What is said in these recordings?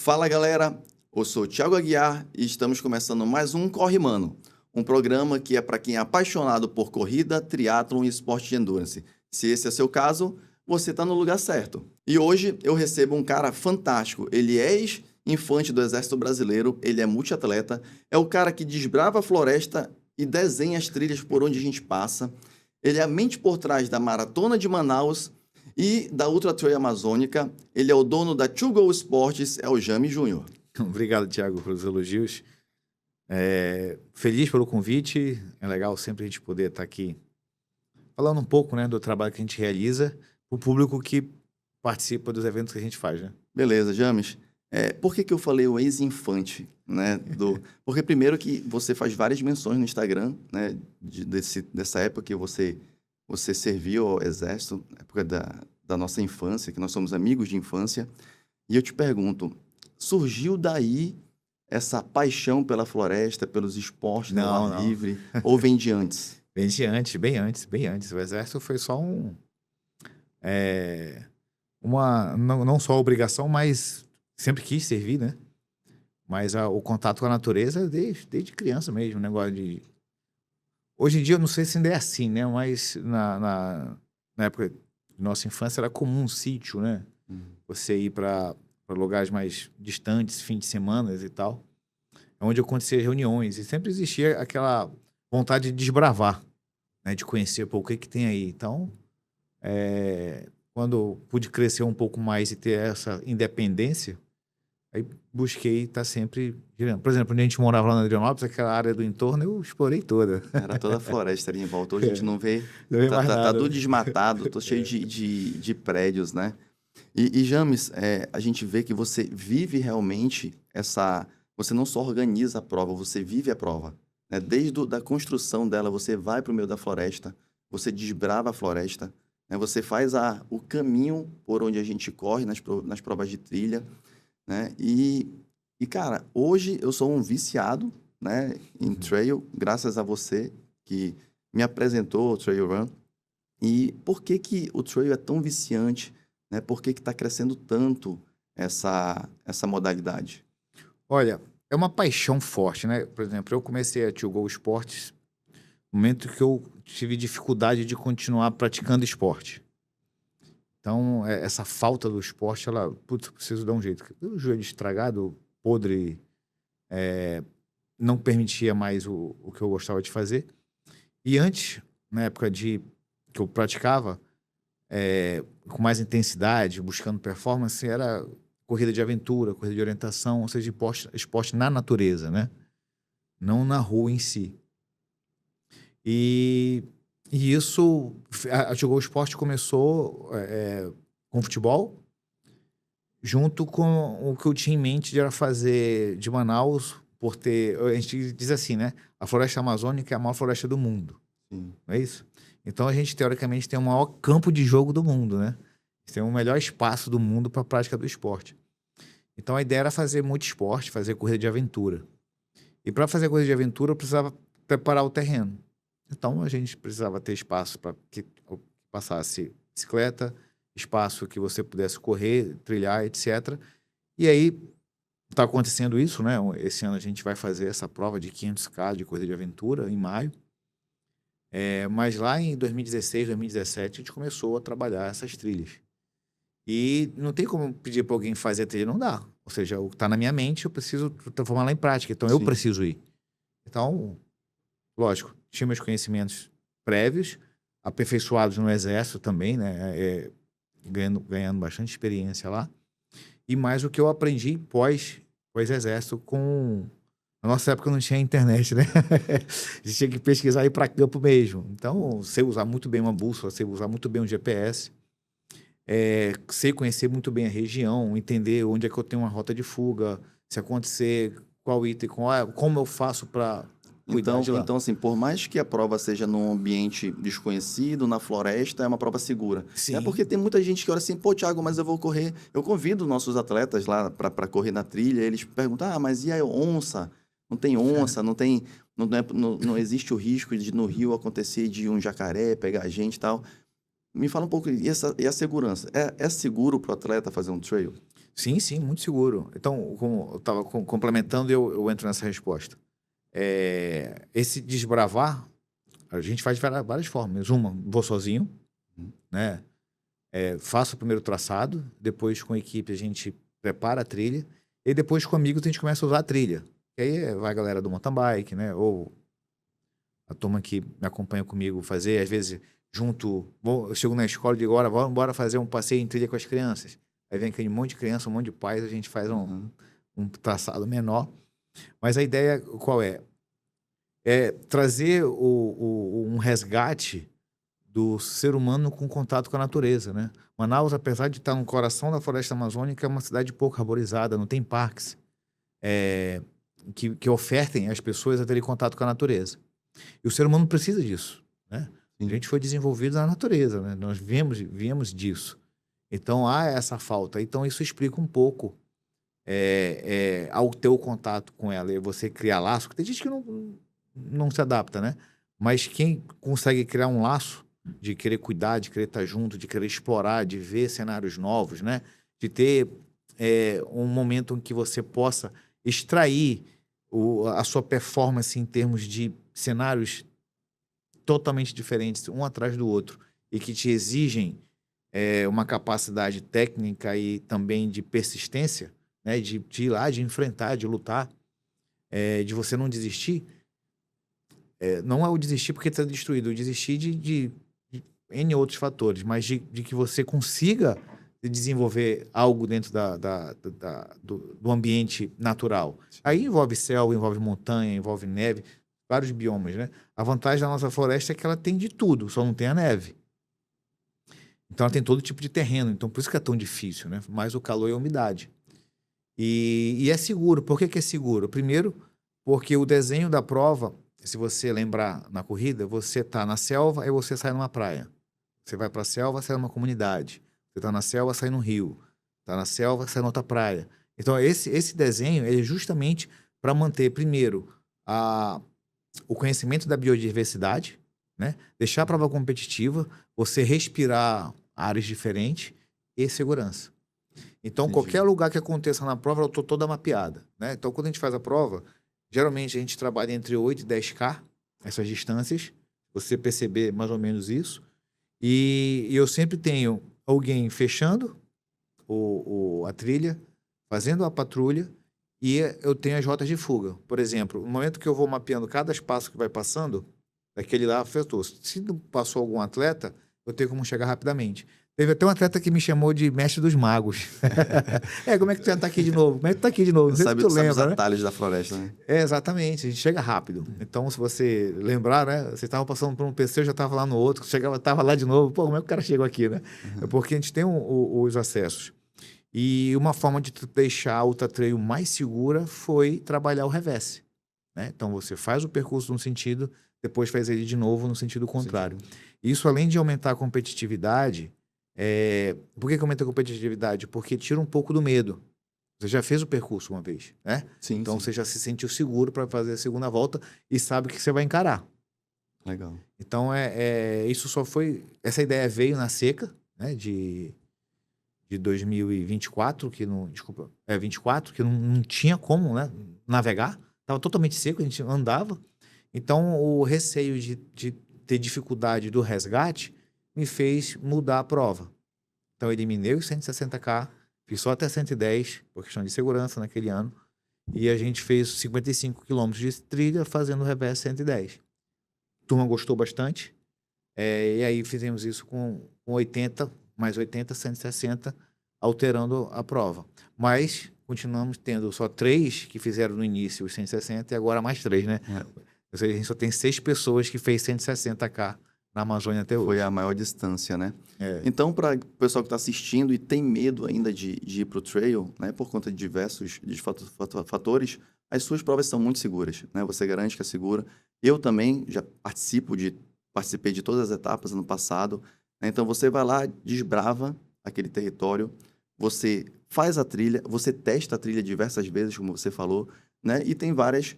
Fala galera, eu sou o Thiago Aguiar e estamos começando mais um Corre Mano, um programa que é para quem é apaixonado por corrida, triatlon e esporte de endurance. Se esse é seu caso, você está no lugar certo. E hoje eu recebo um cara fantástico, ele é ex-infante do Exército Brasileiro, ele é multiatleta, é o cara que desbrava a floresta e desenha as trilhas por onde a gente passa. Ele é a mente por trás da Maratona de Manaus e da Ultra Trail Amazônica. Ele é o dono da To Go Esportes, é o Jame Júnior. Obrigado, Thiago, pelos elogios. Feliz pelo convite. É legal sempre a gente poder estar aqui falando um pouco, né, do trabalho que a gente realiza para o público que participa dos eventos que a gente faz, né? Beleza, James. Por que eu falei o ex-infante, né? Porque primeiro que você faz várias menções no Instagram, né? Dessa época que você serviu ao Exército, época da nossa infância, que nós somos amigos de infância. E eu te pergunto, surgiu daí essa paixão pela floresta, pelos esportes no ar livre, ou vem de antes? Vem de antes, bem antes, bem antes. O Exército foi só não só obrigação, mas sempre quis servir, né? Mas o contato com a natureza desde criança mesmo, negócio de... Hoje em dia eu não sei se ainda é assim, né? Mas na época de nossa infância era comum um sítio, né? Você ir para lugares mais distantes, fim de semana e tal. É onde aconteciam reuniões. E sempre existia aquela vontade de desbravar, né? De conhecer, pô, o que tem aí. Então, quando eu pude crescer um pouco mais e ter essa independência, aí busquei estar sempre girando. Por exemplo, quando a gente morava lá na Adrianópolis, aquela área do entorno, eu explorei toda. Era toda a floresta ali em volta. Hoje a gente não vê. Não vê mais Tá nada, tudo né? desmatado, tô cheio de prédios, né? E James, a gente vê que você vive realmente essa... Você não só organiza a prova, você vive a prova, né? Desde da construção dela, você vai para o meio da floresta, você desbrava a floresta, né? Você faz o caminho por onde a gente corre nas provas de trilha, né? Cara, hoje eu sou um viciado, né, em trail, graças a você que me apresentou o Trail Run. E por que o trail é tão viciante, né? Por que está crescendo tanto essa modalidade? Olha, é uma paixão forte, né? Por exemplo, eu comecei a To Go Esportes no momento que eu tive dificuldade de continuar praticando esporte. Então, essa falta do esporte, ela... Putz, eu preciso dar um jeito. O joelho estragado, podre, não permitia mais o que eu gostava de fazer. E antes, na época que eu praticava, com mais intensidade, buscando performance, era corrida de aventura, corrida de orientação, ou seja, esporte na natureza, né? Não na rua em si. E isso, a To Go Esporte começou com futebol, junto com o que eu tinha em mente de era fazer de Manaus, a gente diz assim, né? A floresta amazônica é a maior floresta do mundo. Sim. Não é isso? Então a gente, teoricamente, tem o maior campo de jogo do mundo, né? Tem o melhor espaço do mundo para a prática do esporte. Então a ideia era fazer muito esporte, fazer corrida de aventura. E para fazer corrida de aventura, eu precisava preparar o terreno. Então a gente precisava ter espaço para que passasse bicicleta, espaço que você pudesse correr, trilhar, etc. E aí está acontecendo isso, né? Esse ano a gente vai fazer essa prova de 500 km de corrida de aventura em maio. Mas lá em 2016, 2017, a gente começou a trabalhar essas trilhas. E não tem como pedir para alguém fazer a trilha, não dá. Ou seja, o que está na minha mente, eu preciso transformar lá em prática. Então, eu Sim. preciso ir. Então, lógico, tinha meus conhecimentos prévios, aperfeiçoados no Exército também, né? Ganhando bastante experiência lá. E mais o que eu aprendi pós-Exército com... Na nossa época não tinha internet, né? A gente tinha que pesquisar e ir para campo mesmo. Então, sei usar muito bem uma bússola, sei usar muito bem um GPS, sei conhecer muito bem a região, entender onde é que eu tenho uma rota de fuga, se acontecer, qual item, como eu faço para cuidar de lá. Então, assim, por mais que a prova seja num ambiente desconhecido, na floresta, é uma prova segura. Sim. É porque tem muita gente que olha assim, pô, Thiago, mas eu vou correr. Eu convido nossos atletas lá para correr na trilha, eles perguntam, mas e a onça? Não tem onça, não existe o risco de no rio acontecer de um jacaré pegar a gente e tal. Me fala um pouco, e a segurança? É seguro para o atleta fazer um trail? Sim, sim, muito seguro. Então, como eu estava complementando, eu entro nessa resposta. Esse desbravar, a gente faz de várias formas. Uma, vou sozinho, Uhum. né? Faço o primeiro traçado, depois com a equipe a gente prepara a trilha, e depois com amigos a gente começa a usar a trilha. E aí vai a galera do mountain bike, né? Ou a turma que me acompanha comigo fazer, às vezes junto, eu chego na escola e digo, agora vamos embora fazer um passeio em trilha com as crianças. Aí vem aquele monte de criança, um monte de pais, a gente faz Uhum. um traçado menor. Mas a ideia qual é? É trazer um resgate do ser humano com contato com a natureza, né? Manaus, apesar de estar no coração da floresta amazônica, é uma cidade pouco arborizada, não tem parques que ofertem às pessoas a terem contato com a natureza. E o ser humano precisa disso, né? A Sim. gente foi desenvolvido na natureza, né? Nós viemos disso. Então, há essa falta. Então, isso explica um pouco ao teu contato com ela. E você criar laço, porque tem gente que não se adapta, né? Mas quem consegue criar um laço de querer cuidar, de querer estar junto, de querer explorar, de ver cenários novos, né? De ter um momento em que você possa extrair a sua performance em termos de cenários totalmente diferentes, um atrás do outro, e que te exigem uma capacidade técnica e também de persistência, né? De ir lá, de enfrentar, de lutar, de você não desistir. Não é o desistir porque está destruído, o desistir de N outros fatores, mas de que você consiga desenvolver algo dentro do ambiente natural. Aí envolve céu, envolve montanha, envolve neve, vários biomas, né? A vantagem da nossa floresta é que ela tem de tudo, só não tem a neve. Então ela tem todo tipo de terreno, então por isso que é tão difícil, né? Mais o calor e a umidade. E é seguro. Por que é seguro? Primeiro, porque o desenho da prova, se você lembrar na corrida, você está na selva e você sai numa praia. Você vai para a selva, sai numa comunidade. Você está na selva, sai num rio. Está na selva, sai noutra praia. Então, esse desenho é justamente para manter, primeiro, o conhecimento da biodiversidade, né? Deixar a prova competitiva, você respirar áreas diferentes e segurança. Então, Entendi. qualquer lugar que aconteça na prova, eu estou toda mapeada, né? Então, quando a gente faz a prova, geralmente a gente trabalha entre 8 e 10K, essas distâncias, você perceber mais ou menos isso. E eu sempre tenho alguém fechando a trilha, fazendo a patrulha, e eu tenho as rotas de fuga. Por exemplo, no momento que eu vou mapeando cada espaço que vai passando, daquele lá afetou. Se não passou algum atleta, eu tenho como chegar rapidamente. Teve até um atleta que me chamou de mestre dos magos. Como é que tu já tá aqui de novo? Como é que tu tá aqui de novo? Não sei se tu Sabe os lembra, né? atalhos da floresta, né? Exatamente, a gente chega rápido. Então, se você lembrar, né? Você estava passando por um PC, eu já estava lá no outro, chegava, estava lá de novo. Pô, como é que o cara chegou aqui, né? É porque a gente tem os acessos. E uma forma de tu deixar a ultra trail mais segura foi trabalhar o reverse, né? Então, você faz o percurso num sentido, depois faz ele de novo no sentido contrário. Isso, além de aumentar a competitividade, por que aumenta a competitividade? Porque tira um pouco do medo. Você já fez o percurso uma vez, né? Sim, Então sim. você já se sentiu seguro para fazer a segunda volta e sabe que você vai encarar. Legal. Então isso só foi. Essa ideia veio na seca, né? De 2024, que não. Desculpa, 24, que não tinha como, né? Navegar. Estava totalmente seco, a gente andava. Então o receio de ter dificuldade do resgate me fez mudar a prova. Então eu eliminei os 160K. Fiz só até 110, por questão de segurança naquele ano. E a gente fez 55 quilômetros de trilha fazendo o reverso 110. A turma gostou bastante. E aí fizemos isso com 80, mais 80, 160, alterando a prova. Mas continuamos tendo só 3 que fizeram no início os 160 e agora mais 3, né? Ou seja, a gente só tem 6 pessoas que fez 160K na Amazônia até hoje. Foi a maior distância, né? É. Então, para o pessoal que está assistindo e tem medo ainda de ir para o trail, né, por conta de diversos fatores, as suas provas são muito seguras, né? Você garante que é segura. Eu também já participei de todas as etapas no passado, né? Então, você vai lá, desbrava aquele território, você faz a trilha, você testa a trilha diversas vezes, como você falou, né? E tem vários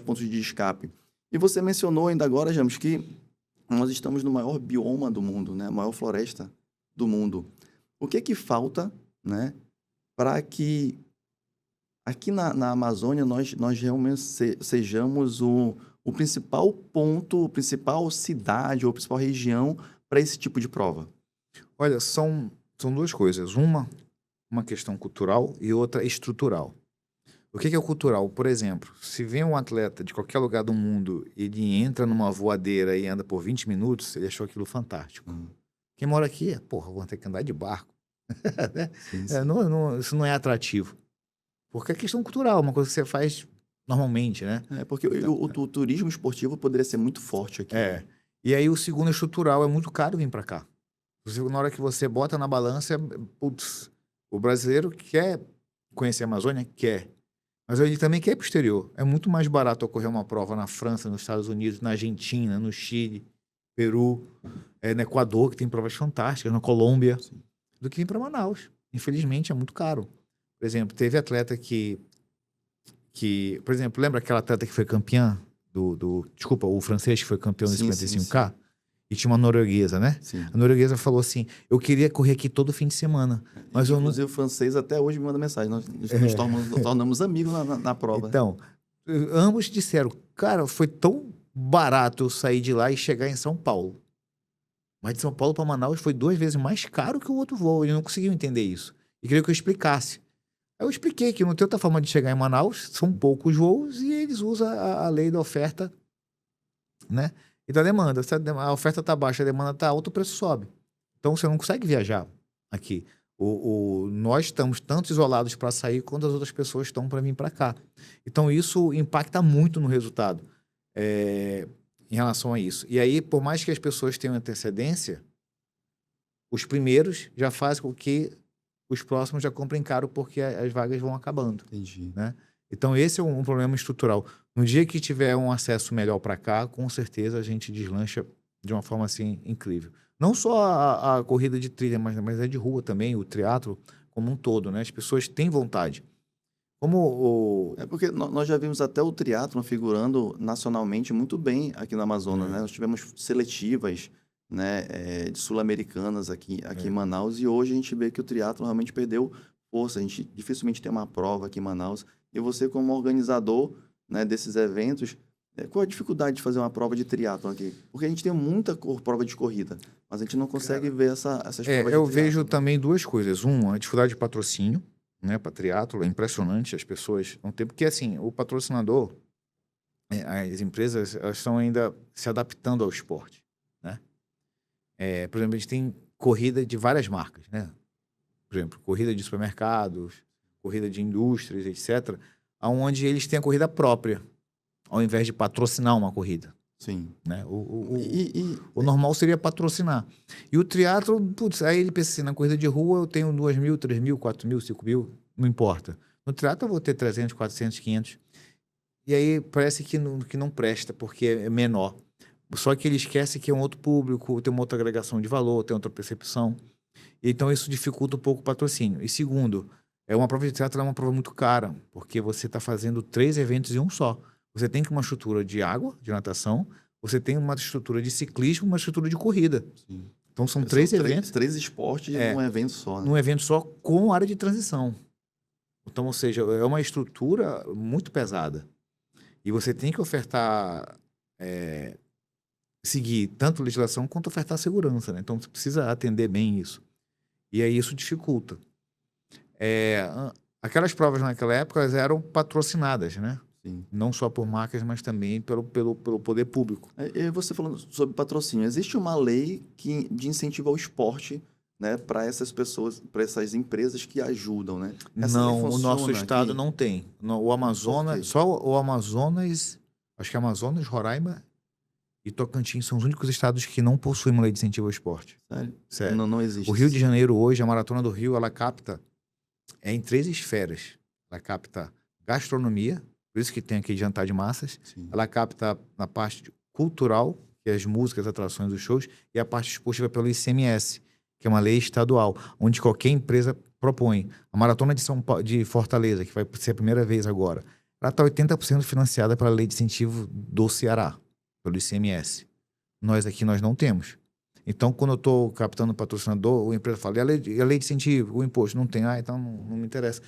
pontos de escape. E você mencionou ainda agora, James, que nós estamos no maior bioma do mundo, né? A maior floresta do mundo. O que falta, né, para que aqui na Amazônia nós realmente sejamos o principal ponto, a principal cidade ou a principal região para esse tipo de prova? Olha, são duas coisas. Uma questão cultural e outra estrutural. O que é o cultural? Por exemplo, se vem um atleta de qualquer lugar do mundo, ele entra numa voadeira e anda por 20 minutos, ele achou aquilo fantástico. Hum, Quem mora aqui, porra, vou ter que andar de barco. Né? sim, sim. Isso não é atrativo. Porque é questão cultural, uma coisa que você faz normalmente, né? Porque o turismo esportivo poderia ser muito forte aqui. É. E aí o segundo estrutural, é muito caro vir para cá. Na hora que você bota na balança, putz, o brasileiro quer conhecer a Amazônia? Quer. Mas ele também quer ir para o exterior. É muito mais barato ocorrer uma prova na França, nos Estados Unidos, na Argentina, no Chile, Peru, no Equador, que tem provas fantásticas, na Colômbia, do que vir para Manaus. Infelizmente, é muito caro. Por exemplo, teve atleta por exemplo, lembra aquela atleta que foi campeã desculpa, o francês que foi campeão do Sim, 55K? E tinha uma norueguesa, né? Sim. A norueguesa falou assim, eu queria correr aqui todo fim de semana, mas eu não... Inclusive, o francês até hoje me manda mensagem. Nós nos tornamos amigos na prova. Então, ambos disseram, cara, foi tão barato eu sair de lá e chegar em São Paulo. Mas de São Paulo para Manaus foi 2 vezes mais caro que o outro voo. Ele não conseguiu entender isso. E queria que eu explicasse. Aí eu expliquei que não tem outra forma de chegar em Manaus, são poucos voos e eles usam a lei da oferta, né? E da demanda. Se a oferta está baixa, a demanda está alta, o preço sobe. Então você não consegue viajar aqui. Nós estamos tanto isolados para sair quanto as outras pessoas estão para vir para cá. Então isso impacta muito no resultado em relação a isso. E aí, por mais que as pessoas tenham antecedência, os primeiros já fazem com que os próximos já comprem caro porque as vagas vão acabando. Entendi. Né? Então esse é um problema estrutural. No dia que tiver um acesso melhor para cá, com certeza a gente deslancha de uma forma assim incrível. Não só a corrida de trilha, mas é de rua também, o triatlo como um todo, né? As pessoas têm vontade. Porque nós já vimos até o triatlon figurando nacionalmente muito bem aqui na Amazonas, né? Nós tivemos seletivas, né, de sul-americanas aqui em Manaus, e hoje a gente vê que o triatlon realmente perdeu força. A gente dificilmente tem uma prova aqui em Manaus. E você, como organizador, né, desses eventos, qual a dificuldade de fazer uma prova de triatlon aqui? Porque a gente tem muita prova de corrida, mas a gente não consegue ver essas provas de triatlon. Eu vejo também duas coisas. A dificuldade de patrocínio, né, para triatlo. É impressionante, as pessoas não têm... Porque, assim, o patrocinador, as empresas, elas estão ainda se adaptando ao esporte, né? Por exemplo, a gente tem corrida de várias marcas, né? Por exemplo, corrida de supermercados, corrida de indústrias, etc., onde eles têm a corrida própria, ao invés de patrocinar uma corrida. Sim. Né? O normal seria patrocinar. E o triatlo, putz, aí ele pensa assim, na corrida de rua eu tenho 2.000, 3.000, 4.000, 5.000, não importa. No triatlo eu vou ter 300, 400, 500. E aí parece que não presta, porque é menor. Só que ele esquece que é um outro público, tem uma outra agregação de valor, tem outra percepção. Então isso dificulta um pouco o patrocínio. E segundo, uma prova de triatlo é uma prova muito cara, porque você está fazendo 3 eventos em um só. Você tem uma estrutura de água, de natação, você tem uma estrutura de ciclismo, uma estrutura de corrida. Sim. Então são 3 eventos. 3 esportes num evento só. Né? Num evento só com área de transição. Então, ou seja, é uma estrutura muito pesada. E você tem que ofertar, seguir tanto legislação quanto ofertar segurança. Né? Então você precisa atender bem isso. E aí isso dificulta. Aquelas provas naquela época eram patrocinadas, né? Sim. Não só por marcas, mas também pelo poder público. E você falando sobre patrocínio, existe uma lei de incentivo ao esporte, né, para essas pessoas, para essas empresas que ajudam, né? Não, o nosso estado não tem. O Amazonas, só o Amazonas, acho que Amazonas, Roraima e Tocantins são os únicos estados que não possuem uma lei de incentivo ao esporte. Sério? Sério. Não existe. O Rio de Janeiro hoje, a Maratona do Rio, ela capta em 3 esferas. Ela capta gastronomia, por isso que tem aqui jantar de massas. Sim. Ela capta na parte cultural, que é as músicas, as atrações, os shows, e a parte esportiva pelo ICMS, que é uma lei estadual, onde qualquer empresa propõe. A Maratona de Fortaleza, que vai ser a primeira vez agora, ela está 80% financiada pela lei de incentivo do Ceará, pelo ICMS. Nós aqui não temos. Então, quando eu estou captando patrocinador, o empresa fala, e a lei de incentivo, o imposto? Não tem, então não me interessa.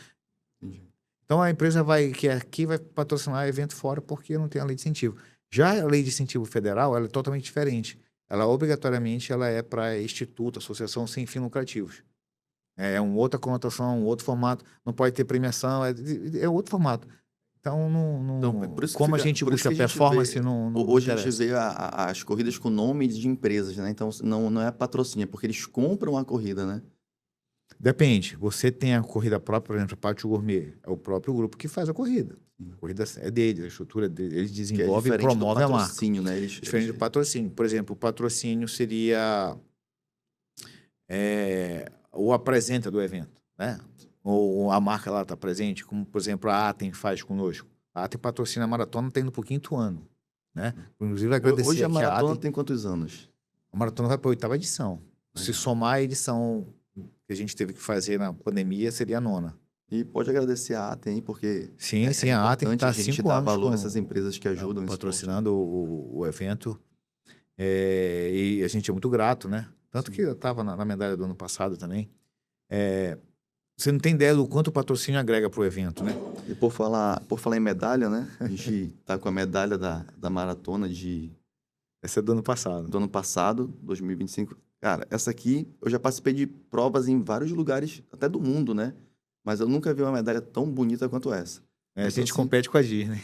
Entendi. Então, a empresa que aqui vai patrocinar evento fora porque não tem a lei de incentivo. Já a lei de incentivo federal, ela é totalmente diferente. Ela, obrigatoriamente, ela é para instituto, associação sem fins lucrativos. É uma outra conotação, um outro formato. Não pode ter premiação, é outro formato. Então, Então, é por isso que como a fica, gente por isso busca que a gente performance, vê, não hoje a gente interessa. vê as corridas com nome de empresas, né? Então, não é patrocínio, é porque eles compram a corrida, né? Depende. Você tem a corrida própria, por exemplo, a Pátio Gourmet. É o próprio grupo que faz a corrida. A corrida é deles, a estrutura deles. Eles Que é desenvolvem e diferente do promovem a marca. patrocínio, né? Diferente do patrocínio. Por exemplo, o patrocínio seria o apresenta do evento, né? Ou a marca lá está presente, como, por exemplo, a Atem faz conosco. A Atem patrocina a maratona, está indo para o 5º ano, né? Inclusive, agradecer Hoje a aqui a maratona Atem. tem quantos anos? A maratona vai para a 8ª edição. Se Legal. somar a edição que a gente teve que fazer na pandemia, seria a 9ª. E pode agradecer a ATEM, porque Sim, é sim, a Atem importante está a há gente 5 dar anos valor a essas empresas que ajudam o esporte. patrocinando o evento. E a gente é muito grato, né? Tanto que eu estava na medalha do ano passado também. Você não tem ideia do quanto o patrocínio agrega para o evento, né? E por falar em medalha, né? A gente tá com a medalha da maratona Essa é do ano passado. do ano passado, 2025. Cara, essa aqui eu já participei de provas em vários lugares, até do mundo, né? Mas eu nunca vi uma medalha tão bonita quanto essa. A Então, gente assim, compete com a Disney.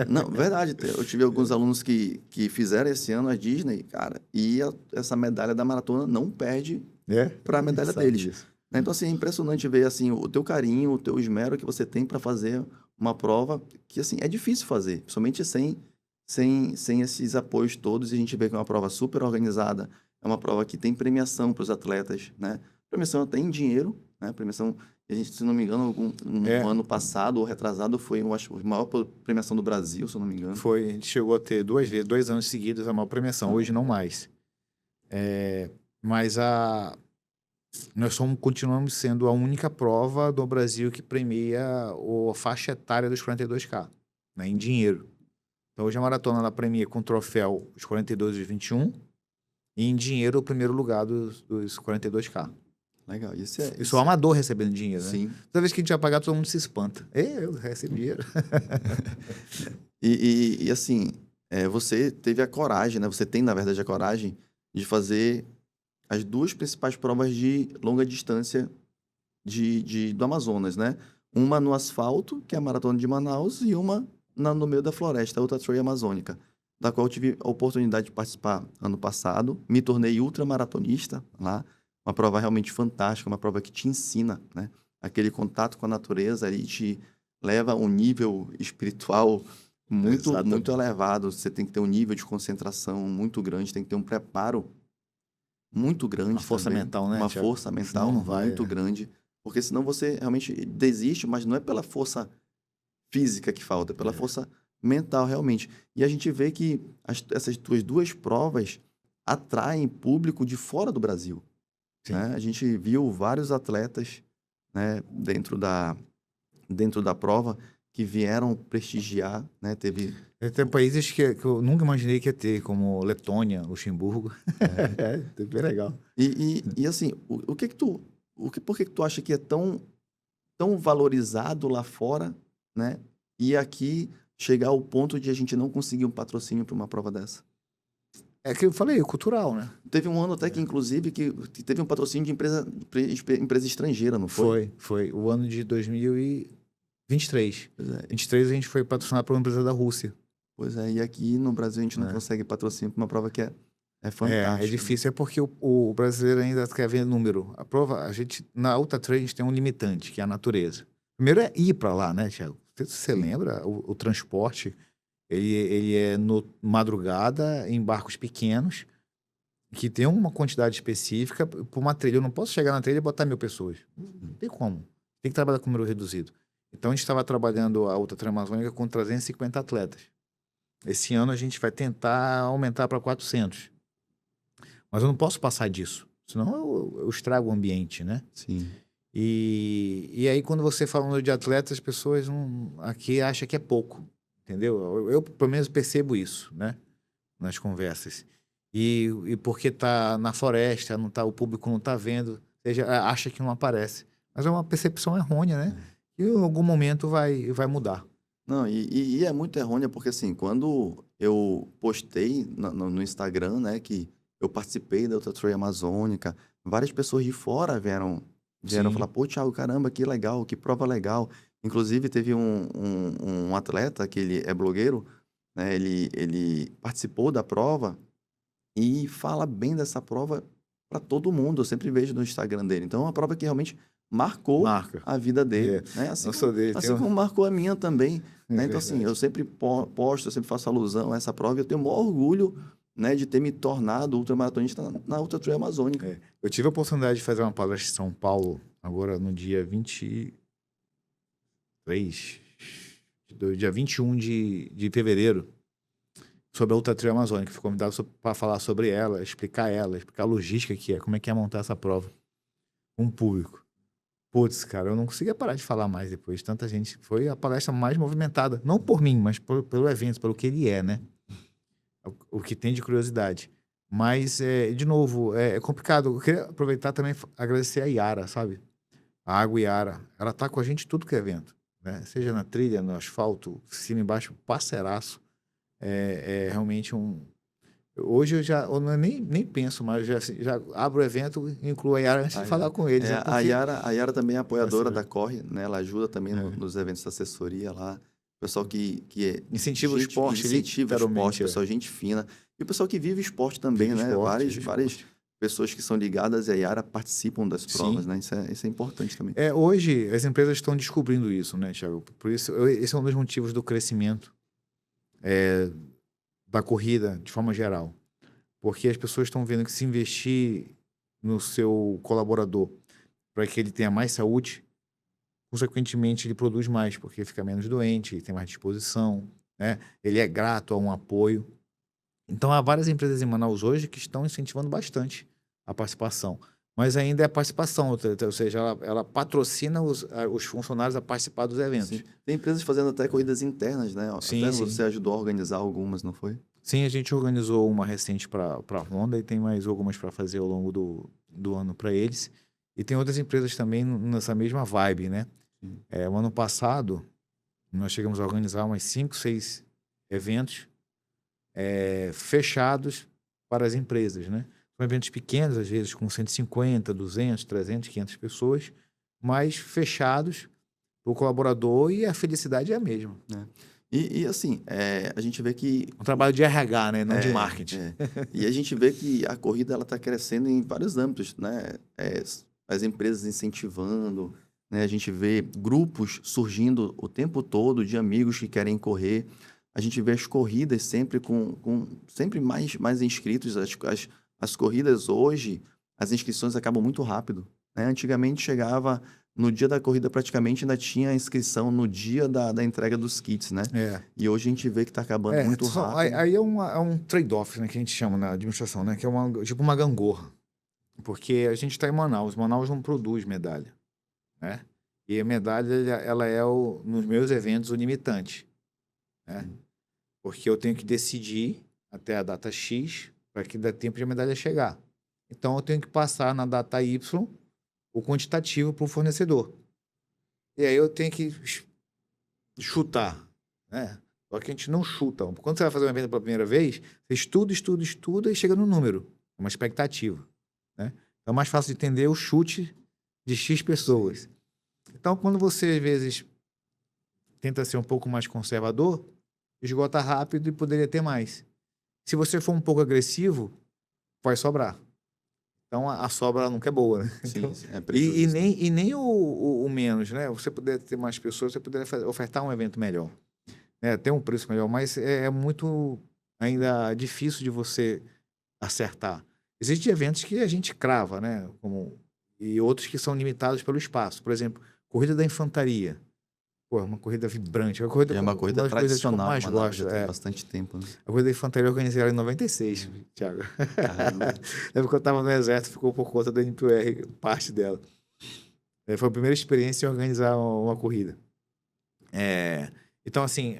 não, verdade. Eu tive alguns alunos que fizeram esse ano a Disney, cara, e essa medalha da maratona não perde para a medalha Sabe deles. disso. Então, assim, é impressionante ver, assim, o teu carinho, o teu esmero que você tem para fazer uma prova que, assim, é difícil fazer, principalmente sem esses apoios todos. E a gente vê que é uma prova super organizada, é uma prova que tem premiação para os atletas, né? Premiação até em dinheiro, né? Premiação, a gente, se não me engano, no ano passado ou retrasado foi, eu acho, a maior premiação do Brasil, se eu não me engano. Foi, a gente chegou a ter 2 anos seguidos a maior premiação. Hoje não mais. Mas continuamos sendo a única prova do Brasil que premia a faixa etária dos 42K, né, em dinheiro. Então, hoje a maratona ela premia com troféu os 42 e os 21 e em dinheiro o primeiro lugar dos 42K. Legal. Isso é o amador recebendo dinheiro, né? Sim. Toda vez que a gente vai pagar, todo mundo se espanta. Eu recebo dinheiro. E assim, você teve a coragem, né? Você tem, na verdade, a coragem de fazer as 2 principais provas de longa distância do Amazonas, né? Uma no asfalto, que é a Maratona de Manaus, e uma no meio da floresta, a Ultra Trail Amazônica, da qual eu tive a oportunidade de participar ano passado. Me tornei ultramaratonista lá. Uma prova realmente fantástica, uma prova que te ensina, né? Aquele contato com a natureza ali te leva a um nível espiritual muito elevado. Você tem que ter um nível de concentração muito grande, tem que ter um preparo muito grande. Uma força também. mental, né, Uma Thiago? força mental Senão não vai, muito grande. Porque senão você realmente desiste, mas não é pela força física que falta, é pela força mental, realmente. E a gente vê que essas tuas 2 provas atraem público de fora do Brasil. Né? A gente viu vários atletas, né, dentro da prova que vieram prestigiar, né? Tem países que eu nunca imaginei que ia ter, como Letônia, Luxemburgo. É bem legal. E assim, por que tu acha que é tão valorizado lá fora, né? E aqui chegar ao ponto de a gente não conseguir um patrocínio para uma prova dessa? É que eu falei, cultural, né? Teve um ano até que, inclusive, que teve um patrocínio de empresa estrangeira, não foi? Foi. O ano de 2023. Pois é. 23 a gente foi patrocinado por uma empresa da Rússia. Pois é, e aqui no Brasil a gente não consegue patrocínio para uma prova que é fantástica. É difícil, é porque o brasileiro ainda quer ver número. A prova, na Ultra Trail a gente tem um limitante, que é a natureza. Primeiro é ir para lá, né, Thiago? Você lembra? O transporte, ele é madrugada, em barcos pequenos, que tem uma quantidade específica para uma trilha. Eu não posso chegar na trilha e botar 1.000 pessoas. Não tem como. Tem que trabalhar com número reduzido. Então, a gente estava trabalhando a Ultra Trail Amazônica com 350 atletas. Esse ano, a gente vai tentar aumentar para 400. Mas eu não posso passar disso. Senão, eu estrago o ambiente, né? Sim. E aí, quando você fala de atletas, as pessoas aqui acham que é pouco. Entendeu? Eu, pelo menos, percebo isso, né? Nas conversas. e porque tá na floresta, não tá, o público não tá vendo, ou seja, acha que não aparece. Mas é uma percepção errônea, né? E em algum momento vai mudar. Não, e é muito errônea porque, assim, quando eu postei no Instagram, né, que eu participei da Ultra Trail Amazônica, várias pessoas de fora vieram falar, Sim, pô, Thiago, caramba, que legal, que prova legal. Inclusive, teve um atleta, que ele é blogueiro, né, ele participou da prova e fala bem dessa prova para todo mundo. Eu sempre vejo no Instagram dele. Então, é uma prova que realmente marcou marca. a vida dele, É, né? não sou dele, tem Assim como marcou a minha também, É né? Então, assim, eu verdade. sempre posto, eu sempre faço alusão a essa prova e eu tenho o maior orgulho, né, de ter me tornado ultramaratonista na Ultra Trail Amazônica. É. Eu tive a oportunidade de fazer uma palestra em São Paulo, agora no dia 23, do dia 21 de fevereiro, sobre a Ultra Trail Amazônica. Fui convidado para falar sobre ela, explicar a logística que é, como é que é montar essa prova com o público. Putz, cara, eu não conseguia parar de falar mais depois de tanta gente. Foi a palestra mais movimentada, não por mim, mas pelo evento, pelo que ele é, né? O que tem de curiosidade. Mas, de novo, é complicado. Eu queria aproveitar também e agradecer a Yara, sabe? A Água Yara. Ela tá com a gente em tudo que é evento, né? Seja na trilha, no asfalto, cima e embaixo, parceiraço. É realmente um... Hoje eu nem penso, mas já abro o evento e incluo a Yara antes de A falar Yara, com eles, né? Porque... a Yara também é apoiadora Parceiro, da Corre, né? Ela ajuda também é. nos eventos de assessoria lá. Pessoal que é Incentiva o gente, esporte, incentiva o esporte, literalmente. pessoal gente fina. E o pessoal que vive esporte também, Vive né? esporte, Várias pessoas que são ligadas à Yara participam das provas, Sim. né? Isso é importante também. Hoje as empresas estão descobrindo isso, né, Thiago? Por isso, esse é um dos motivos do crescimento da corrida de forma geral. Porque as pessoas estão vendo que se investir no seu colaborador para que ele tenha mais saúde, consequentemente ele produz mais, porque fica menos doente, ele tem mais disposição, né? Ele é grato a um apoio. Então, há várias empresas em Manaus hoje que estão incentivando bastante a participação. Mas ainda é participação, ou seja, ela patrocina os funcionários a participar dos Sim. eventos. Tem empresas fazendo até corridas internas, né? Sim, Até sim. você ajudou a organizar algumas, não foi? Sim, a gente organizou uma recente para a Honda e tem mais algumas para fazer ao longo do ano para eles. E tem outras empresas também nessa mesma vibe, né? Sim. O ano passado, nós chegamos a organizar umas 5, 6 eventos fechados para as empresas, né? São eventos pequenos, às vezes com 150, 200, 300, 500 pessoas, mas fechados para o colaborador e a felicidade é a mesma. Né? E assim, a gente vê que Um trabalho de RH, né? Não de É, marketing. é. E a gente vê que a corrida ela está crescendo em vários âmbitos, né? As empresas incentivando, né? A gente vê grupos surgindo o tempo todo de amigos que querem correr. A gente vê as corridas sempre com sempre mais inscritos. As corridas hoje, as inscrições acabam muito rápido, né? Antigamente chegava no dia da corrida praticamente ainda tinha a inscrição no dia da entrega dos kits, né? É. E hoje a gente vê que está acabando muito rápido. Aí é um trade-off, né, que a gente chama na administração, né, que é tipo uma gangorra. Porque a gente está em Manaus, Manaus não produz medalha, né? E a medalha, ela é, nos meus eventos, o limitante, né? Porque eu tenho que decidir até a data X para que dê tempo de a medalha chegar. Então, eu tenho que passar na data Y o quantitativo para o fornecedor. E aí eu tenho que chutar, né? Só que a gente não chuta. Quando você vai fazer um evento pela primeira vez, você estuda e chega no número. É uma expectativa, né? É mais fácil de entender o chute de X pessoas. Então, quando você, às vezes, tenta ser um pouco mais conservador, esgota rápido e poderia ter mais. Se você for um pouco agressivo, vai sobrar. Então, a sobra nunca é boa, né? Sim, Então, sim, é prejuízo. e nem o menos, né? Você puder ter mais pessoas, você puder ofertar um evento melhor. Tem um preço melhor, mas é muito ainda difícil de você acertar. Existem eventos que a gente crava, né? E outros que são limitados pelo espaço. Por exemplo, Corrida da Infantaria. Pô, é uma corrida vibrante. E é uma corrida Uma das coisas que eu tradicional em mais Manaus, gosto. já tem bastante tempo, né? A Corrida da Infantaria eu organizei ela em 96, Thiago. Caramba. Lembro que eu estava no Exército, ficou por conta da NPR, parte dela. Foi a primeira experiência em organizar uma corrida. Então, assim,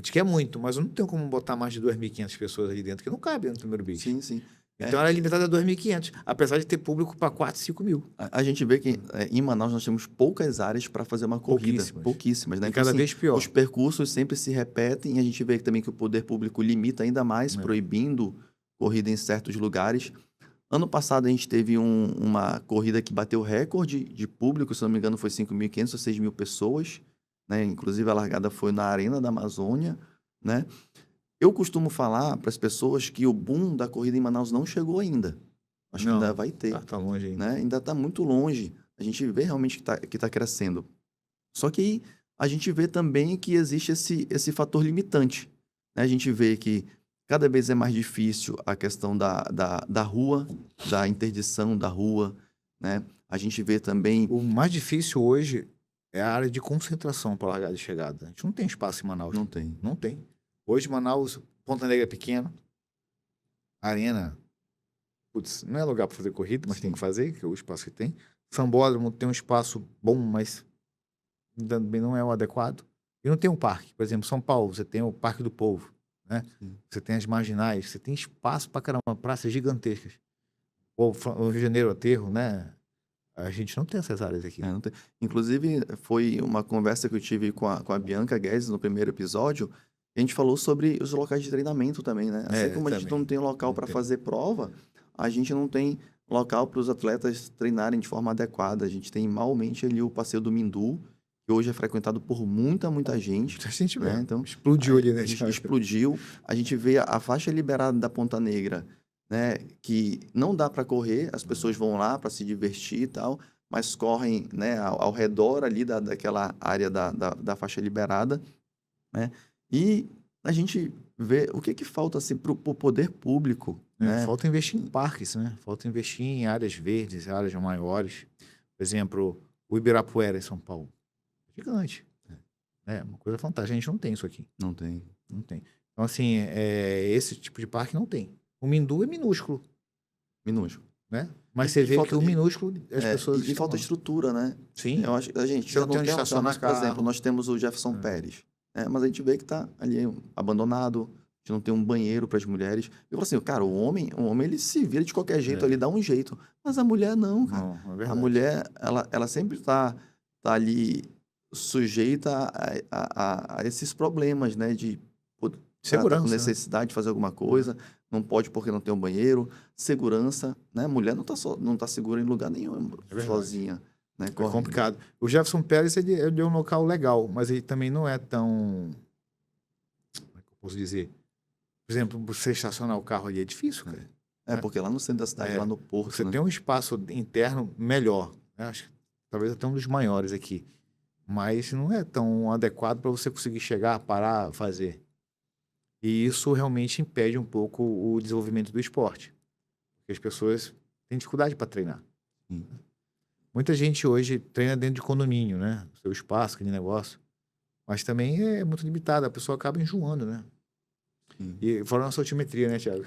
A gente quer muito, mas eu não tenho como botar mais de 2.500 pessoas ali dentro, que não cabe no primeiro beat. Sim, sim. Então ela é limitada a 2.500, apesar de ter público para 4, 5 mil. A gente vê que em Manaus nós temos poucas áreas para fazer uma corrida. Pouquíssimas, né? E Então, cada vez pior. os percursos sempre se repetem e a gente vê também que o poder público limita ainda mais, proibindo corrida em certos lugares. Ano passado a gente teve uma corrida que bateu recorde de público, se não me engano foi 5.500 ou 6.000 pessoas, né? Inclusive a largada foi na Arena da Amazônia, né? Eu costumo falar para as pessoas que o boom da corrida em Manaus não chegou ainda. Acho que ainda vai ter. Tá longe ainda. Né? Ainda está muito longe. A gente vê realmente que tá crescendo. Só que aí a gente vê também que existe esse fator limitante. Né? A gente vê que cada vez é mais difícil a questão da rua, da interdição da rua. Né? A gente vê também... O mais difícil hoje é a área de concentração para largada e chegada. A gente não tem espaço em Manaus. Não tem. Não tem. Hoje, Manaus, Ponta Negra é pequeno. Arena, putz, não é lugar para fazer corrida, mas tem que fazer, que é o espaço que tem. Sambódromo tem um espaço bom, mas também não é o adequado. E não tem um parque. Por exemplo, São Paulo, você tem o Parque do Povo, né? Você tem as marginais, você tem espaço para caramba, praças gigantescas. O Rio de Janeiro, Aterro, né? A gente não tem essas áreas aqui. Não tem. Inclusive, foi uma conversa que eu tive com a Bianca Guedes no primeiro episódio. A gente falou sobre os locais de treinamento também, né? Assim como a gente não tem local para fazer prova, a gente não tem local para os atletas treinarem de forma adequada. A gente tem malmente ali o Passeio do Mindu, que hoje é frequentado por muita gente. Muita gente né? mesmo. Então, explodiu ali, né? Explodiu. A gente vê a faixa liberada da Ponta Negra, né? Que não dá para correr, as pessoas vão lá para se divertir e tal, mas correm, né? Ao redor ali daquela área da faixa liberada, né? E a gente vê o que falta assim, para o poder público. Né? Falta investir em parques, né? Falta investir em áreas verdes, áreas maiores. Por exemplo, o Ibirapuera, em São Paulo. Gigante. É uma coisa fantástica. A gente não tem isso aqui. Não tem. Não tem. Então, assim, esse tipo de parque não tem. O Mindu é minúsculo. Minúsculo. Né? Mas você vê que o minúsculo, as pessoas... E falta estrutura, né? Sim. Eu acho, a gente você já não tem onde estacionar por exemplo, nós temos o Jefferson Pérez. Mas a gente vê que está ali abandonado, a gente não tem um banheiro para as mulheres. Eu falo assim, cara, o homem ele se vira de qualquer jeito, ele dá um jeito. Mas a mulher não, cara. Não, é a mulher, ela sempre tá ali sujeita a esses problemas, né? De segurança, com necessidade de fazer alguma coisa, não pode porque não tem um banheiro, segurança, né? A mulher não tá segura em lugar nenhum, sozinha. Né? É complicado. O Jefferson Pérez, ele é um local legal, mas ele também não é tão... Como é que eu posso dizer? Por exemplo, você estacionar o carro ali é difícil, cara. Porque lá no centro da cidade, lá no porto... Você tem um espaço interno melhor. Né? Acho que talvez até um dos maiores aqui. Mas não é tão adequado para você conseguir chegar, parar, fazer. E isso realmente impede um pouco o desenvolvimento do esporte. Porque as pessoas têm dificuldade para treinar. Muita gente hoje treina dentro de condomínio, né? O seu espaço, aquele negócio. Mas também é muito limitado, a pessoa acaba enjoando, né? E fora nossa altimetria, né, Thiago?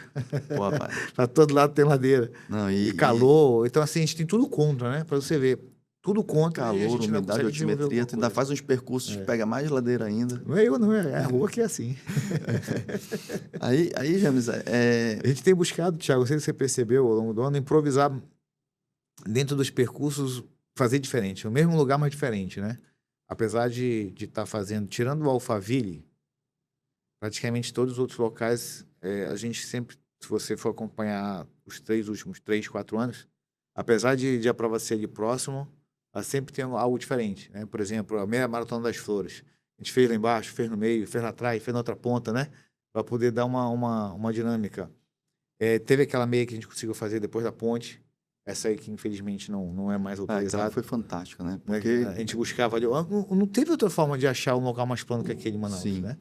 Pô, rapaz. Pra todo lado tem ladeira. Não, e calor. Então, assim, a gente tem tudo contra, né? Pra você ver. Tudo contra. Calor, umidade, altimetria. Tu ainda faz uns percursos que pega mais ladeira ainda. Não é eu, não. É a rua que é assim. Aí, James, A gente tem buscado, Thiago, não sei se você percebeu ao longo do ano, improvisar dentro dos percursos, fazer diferente. No mesmo lugar, mas diferente, né? Apesar de estar fazendo, tirando o Alphaville, praticamente todos os outros locais, a gente sempre, se você for acompanhar os últimos 3, 4 anos, apesar de a prova ser ali próximo, ela sempre tem algo diferente, né? Por exemplo, a meia maratona das flores. A gente fez lá embaixo, fez no meio, fez lá atrás, fez na outra ponta, né? Para poder dar uma dinâmica. Teve aquela meia que a gente conseguiu fazer depois da ponte. Essa aí que infelizmente não é mais autorizada. Foi fantástica, né? Porque a gente buscava ali. Não teve outra forma de achar um local mais plano que aquele em Manaus, Sim. né?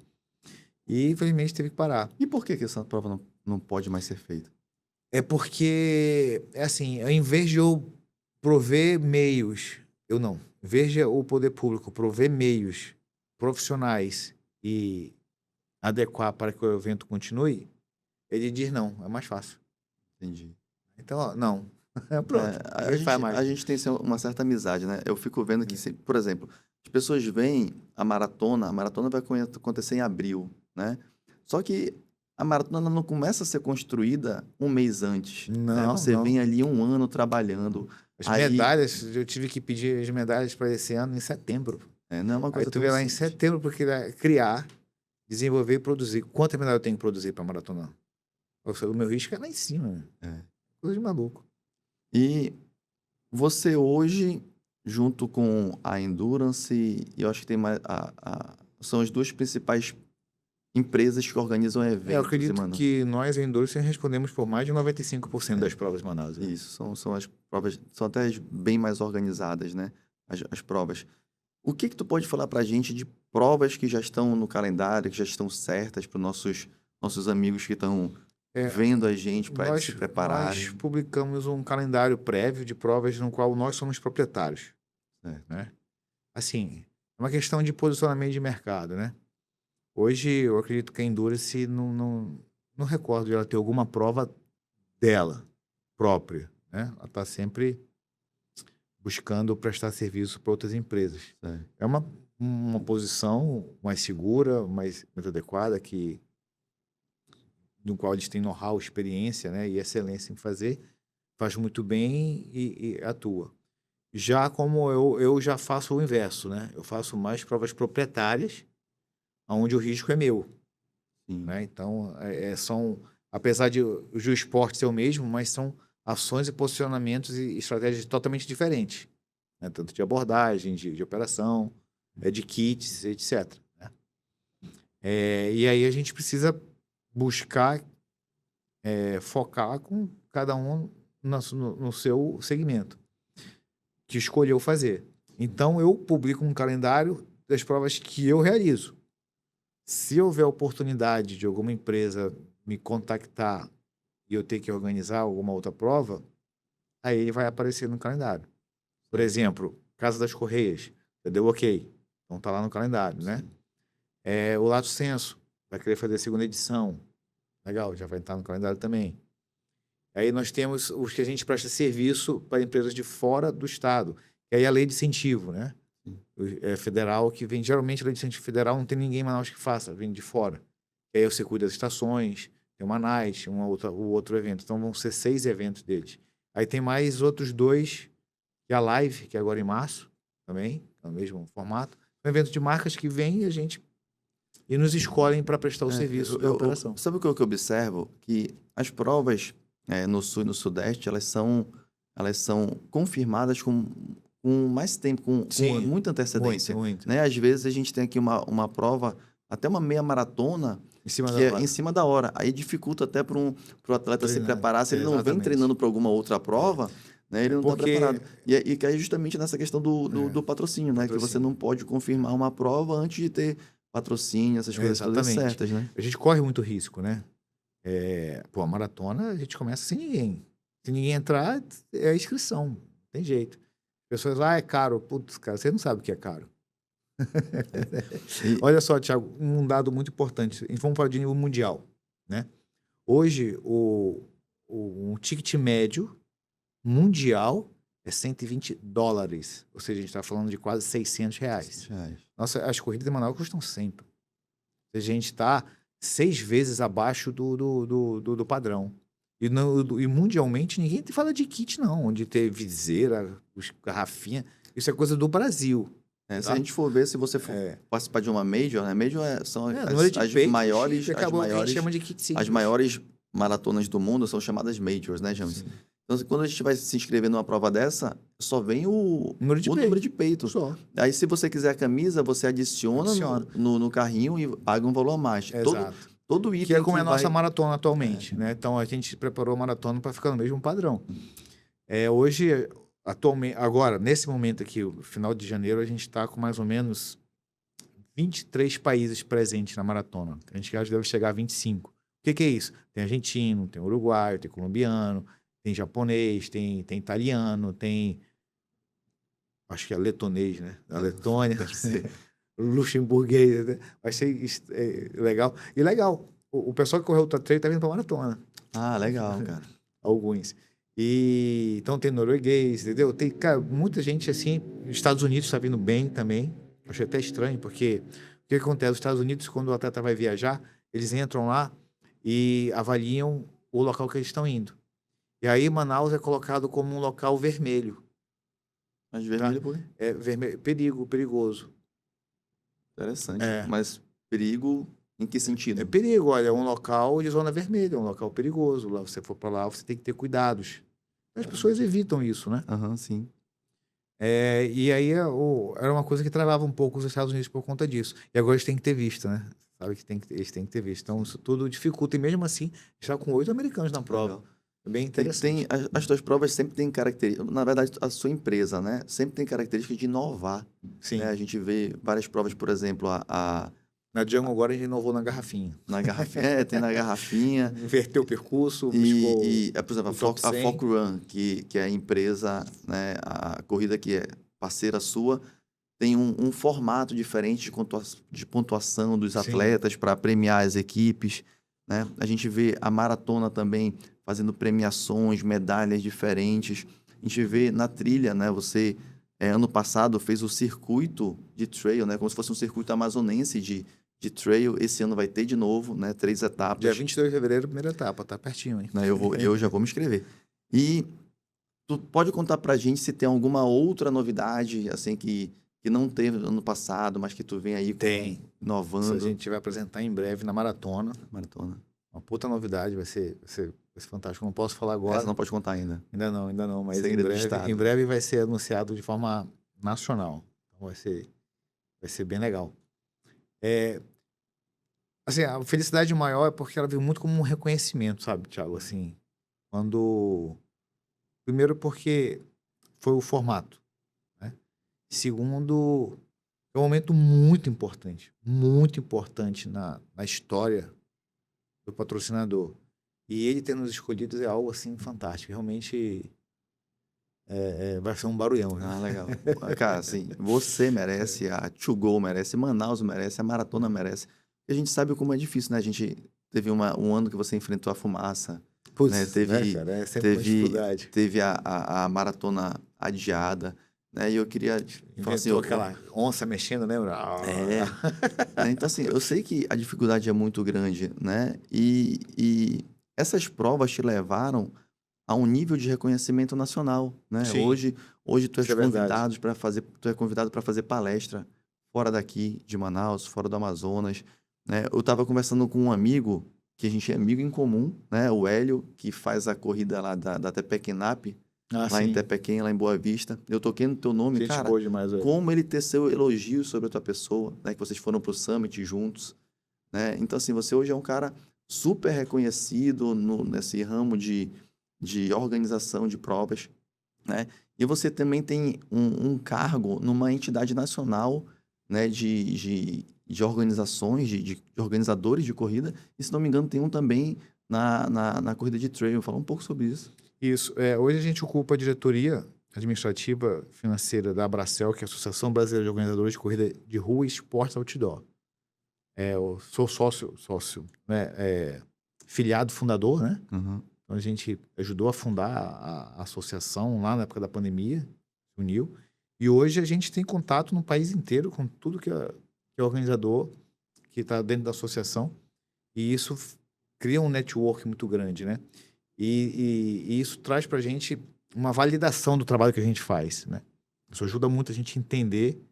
E infelizmente teve que parar. E por que essa prova não pode mais ser feita? É porque, assim, ao invés de eu prover meios, veja o poder público prover meios profissionais e adequar para que o evento continue, ele diz não, é mais fácil. Entendi. Então, ó, não. Pronto. A gente tem uma certa amizade, né? Eu fico vendo que, por exemplo, as pessoas veem a maratona vai acontecer em abril. né? Só que a maratona não começa a ser construída um mês antes, né? Não, Você não. vem ali um ano trabalhando, As aí medalhas, eu tive que pedir as medalhas para esse ano em setembro. não é uma Aí coisa tu tão vê lá em simples. setembro porque criar, desenvolver e produzir. Quanta medalha eu tenho que produzir para maratona? Ou seja, o meu risco é lá em cima, né? É. Coisa de maluco. E você hoje, junto com a Endurance, e eu acho que tem mais, são as duas principais empresas que organizam Eu eventos em acredito Manaus. que nós, em Endurance, respondemos por mais de 95% das provas de Manaus. Né? Isso, são as provas, são até bem mais organizadas, né? As provas. O que tu pode falar pra gente de provas que já estão no calendário, que já estão certas para nossos amigos que estão É, vendo a gente para eles se nós prepararem? publicamos um calendário prévio de provas no qual nós somos proprietários. Certo. Né? Assim, é uma questão de posicionamento de mercado, né? Hoje, eu acredito que a Endurance não recordo de ela ter alguma prova dela própria, né? Ela está sempre buscando prestar serviço para outras empresas. Certo. É uma posição mais segura, mais adequada, no qual eles têm know-how, experiência, né? E excelência em fazer, faz muito bem e atua. Já como eu já faço o inverso, né? Eu faço mais provas proprietárias, onde o risco é meu. Sim. Né? Então, apesar de o esporte ser o mesmo, mas são ações e posicionamentos e estratégias totalmente diferentes, né? Tanto de abordagem, de operação, de kits, etc. Né? E aí a gente precisa buscar focar com cada um no seu segmento que escolheu fazer. Então, eu publico um calendário das provas que eu realizo. Se houver oportunidade de alguma empresa me contactar e eu ter que organizar alguma outra prova, aí ele vai aparecer no calendário. Por exemplo, Casa das Correias, você deu ok, então tá lá no calendário, né? O Lato Senso vai querer fazer a segunda edição, legal, já vai estar no calendário também. Aí nós temos os que a gente presta serviço para empresas de fora do estado, que aí é a lei de incentivo, né? É federal, que vem, geralmente a lei de incentivo federal não tem ninguém em Manaus que faça, vem de fora. E aí você cuida das estações, tem uma night, o outro evento. Então vão ser 6 eventos deles. Aí tem mais outros 2, que é a live, que é agora em março, também, é o mesmo formato. Um evento de marcas que vem e nos escolhem para prestar o serviço da operação. Sabe o que eu observo? Que as provas no Sul e no Sudeste, elas são confirmadas com mais tempo, com Sim, muita antecedência. muito. Né? Às vezes a gente tem aqui uma prova, até uma meia maratona, Em cima que da é hora. em cima da hora. Aí dificulta até para o atleta se Treinar. preparar. Se ele não vem Exatamente. treinando para alguma outra prova, né, ele não está Porque- preparado. E que é justamente nessa questão do patrocínio, né? Que você Patrocínio. não pode confirmar uma prova antes de ter patrocínio, essas coisas todas Exatamente. certas, né? A gente corre muito risco, né? A maratona a gente começa sem ninguém. Se ninguém entrar, é a inscrição. Não tem jeito. Pessoas, é caro. Putz, cara, você não sabe o que é caro. E- Olha só, Thiago, um dado muito importante. Vamos falar de nível mundial, né? Hoje, um ticket médio mundial é $120. Ou seja, a gente está falando de quase R$ 600. Nossa, as corridas de Manaus custam 100. Ou seja, a gente está 6 vezes abaixo do padrão. E mundialmente ninguém fala de kit, não. De ter viseira, garrafinha. Isso é coisa do Brasil. Se a gente for ver, se você for participar de uma Major, né? Major são número de as peito, maiores, acabou, a gente chama de kit simples. as maiores maratonas do mundo são chamadas Majors, né, James? Sim. Então, quando a gente vai se inscrever numa prova dessa, só vem o número de peito. Só. Aí, se você quiser a camisa, você adiciona. No carrinho e paga um valor a mais. Exato. Todo item que é como é a nossa vai... maratona atualmente, né? Então a gente preparou a maratona para ficar no mesmo padrão. Hoje, atualmente, agora, nesse momento aqui, o final de janeiro, a gente está com mais ou menos 23 países presentes na maratona. A gente acha que deve chegar a 25. O que é isso? Tem argentino, tem uruguaio, tem colombiano, tem japonês, tem italiano, tem... Acho que é letonês, né? Da Letônia. Deve ser. Luxemburguês. Né? Vai ser legal. E legal, o pessoal que correu o trail tá vindo pra maratona. Ah, legal, cara. Alguns. E então tem norueguês, entendeu? Tem, cara, muita gente assim. Estados Unidos está vindo bem também. Achei até estranho, porque que acontece? Os Estados Unidos, quando o atleta vai viajar, eles entram lá e avaliam o local que eles estão indo. E aí Manaus é colocado como um local vermelho, Mas tá? vermelho, pô, É vermelho, perigoso. interessante. É, Mas perigo em que é sentido? perigo, olha, é um local de zona vermelha, é um local perigoso. Lá, você for para lá, você tem que ter cuidados. As pessoas evitam isso, né? Aham, sim. E aí era uma coisa que travava um pouco os Estados Unidos por conta disso. E agora eles têm que ter visto, né? Sabe que eles têm que ter visto. Então isso tudo dificulta. E mesmo assim, está com 8 americanos na prova. Legal. É bem Tem, interessante. as tuas provas sempre têm características, na verdade, a sua empresa, né? Sempre tem características de inovar, né? Sim. A gente vê várias provas, por exemplo, Na Django agora a gente inovou na garrafinha. na garrafinha, tem na garrafinha, Inverteu o percurso, buscou por exemplo, o top A 100. Foc Run, que é a empresa, né? A corrida que é parceira sua, tem um formato diferente de pontuação dos Sim. atletas para premiar as equipes, né? A gente vê a maratona também fazendo premiações, medalhas diferentes. A gente vê na trilha, né? Você, ano passado, fez o circuito de trail, né? Como se fosse um circuito amazonense de trail. Esse ano vai ter de novo, né? 3 Dia etapas, 22 de fevereiro, primeira etapa, tá pertinho, hein? né? Eu já vou me inscrever. E tu pode contar pra gente se tem alguma outra novidade, assim, que não teve no ano passado, mas que tu vem aí Tem. Isso a inovando gente vai apresentar em breve na maratona. maratona. Uma puta novidade, vai ser fantástico. Não posso falar Essa agora. não pode contar ainda. Ainda não, mas Segredo de em Estado. breve vai ser anunciado de forma nacional. Então vai ser bem legal. Assim, a felicidade maior é porque ela veio muito como um reconhecimento, sabe, Thiago? Assim, quando... Primeiro porque foi o formato, né? Segundo, é um momento muito importante na história do patrocinador. E ele ter nos escolhido é algo, assim, fantástico. Realmente vai ser um barulhão, viu? Ah, legal. Cara, assim, você merece, a To Go merece, Manaus merece, a Maratona merece. E a gente sabe como é difícil, né? A gente teve um ano que você enfrentou a fumaça, né? Putz, né, cara? É sempre uma dificuldade. Teve a maratona adiada, né? E eu queria falar assim, Inventou aquela onça mexendo, lembra? né? Então, assim, eu sei que a dificuldade é muito grande, né? E essas provas te levaram a um nível de reconhecimento nacional, né? Sim, Hoje tu és isso é verdade. tu é convidado para fazer palestra fora daqui de Manaus, fora do Amazonas, né? Eu estava conversando com um amigo que a gente é amigo em comum, né? O Hélio, que faz a corrida lá da Tepequenap, Ah, lá em sim. Tepequém, lá em Boa Vista. Eu toquei no teu nome, Gente cara. boa demais, velho. Como ele teceu elogio sobre a tua pessoa, né? Que vocês foram pro Summit juntos, né? Então, assim, você hoje é um cara super reconhecido nesse ramo de organização de provas, né? E você também tem um cargo numa entidade nacional, né? De organizações, de organizadores de corrida. E, se não me engano, tem um também na corrida de trail. Fala um pouco sobre isso. Isso. Hoje a gente ocupa a diretoria administrativa financeira da Abracel, que é a Associação Brasileira de Organizadores de Corrida de Rua e Esportes Outdoor. Eu sou sócio, né, filiado fundador, né? Uhum. Então a gente ajudou a fundar a associação lá na época da pandemia, se uniu. E hoje a gente tem contato no país inteiro com tudo que é organizador, que está dentro da associação. E isso cria um network muito grande, né? E isso traz para a gente uma validação do trabalho que a gente faz, né? Isso ajuda muito a gente a entender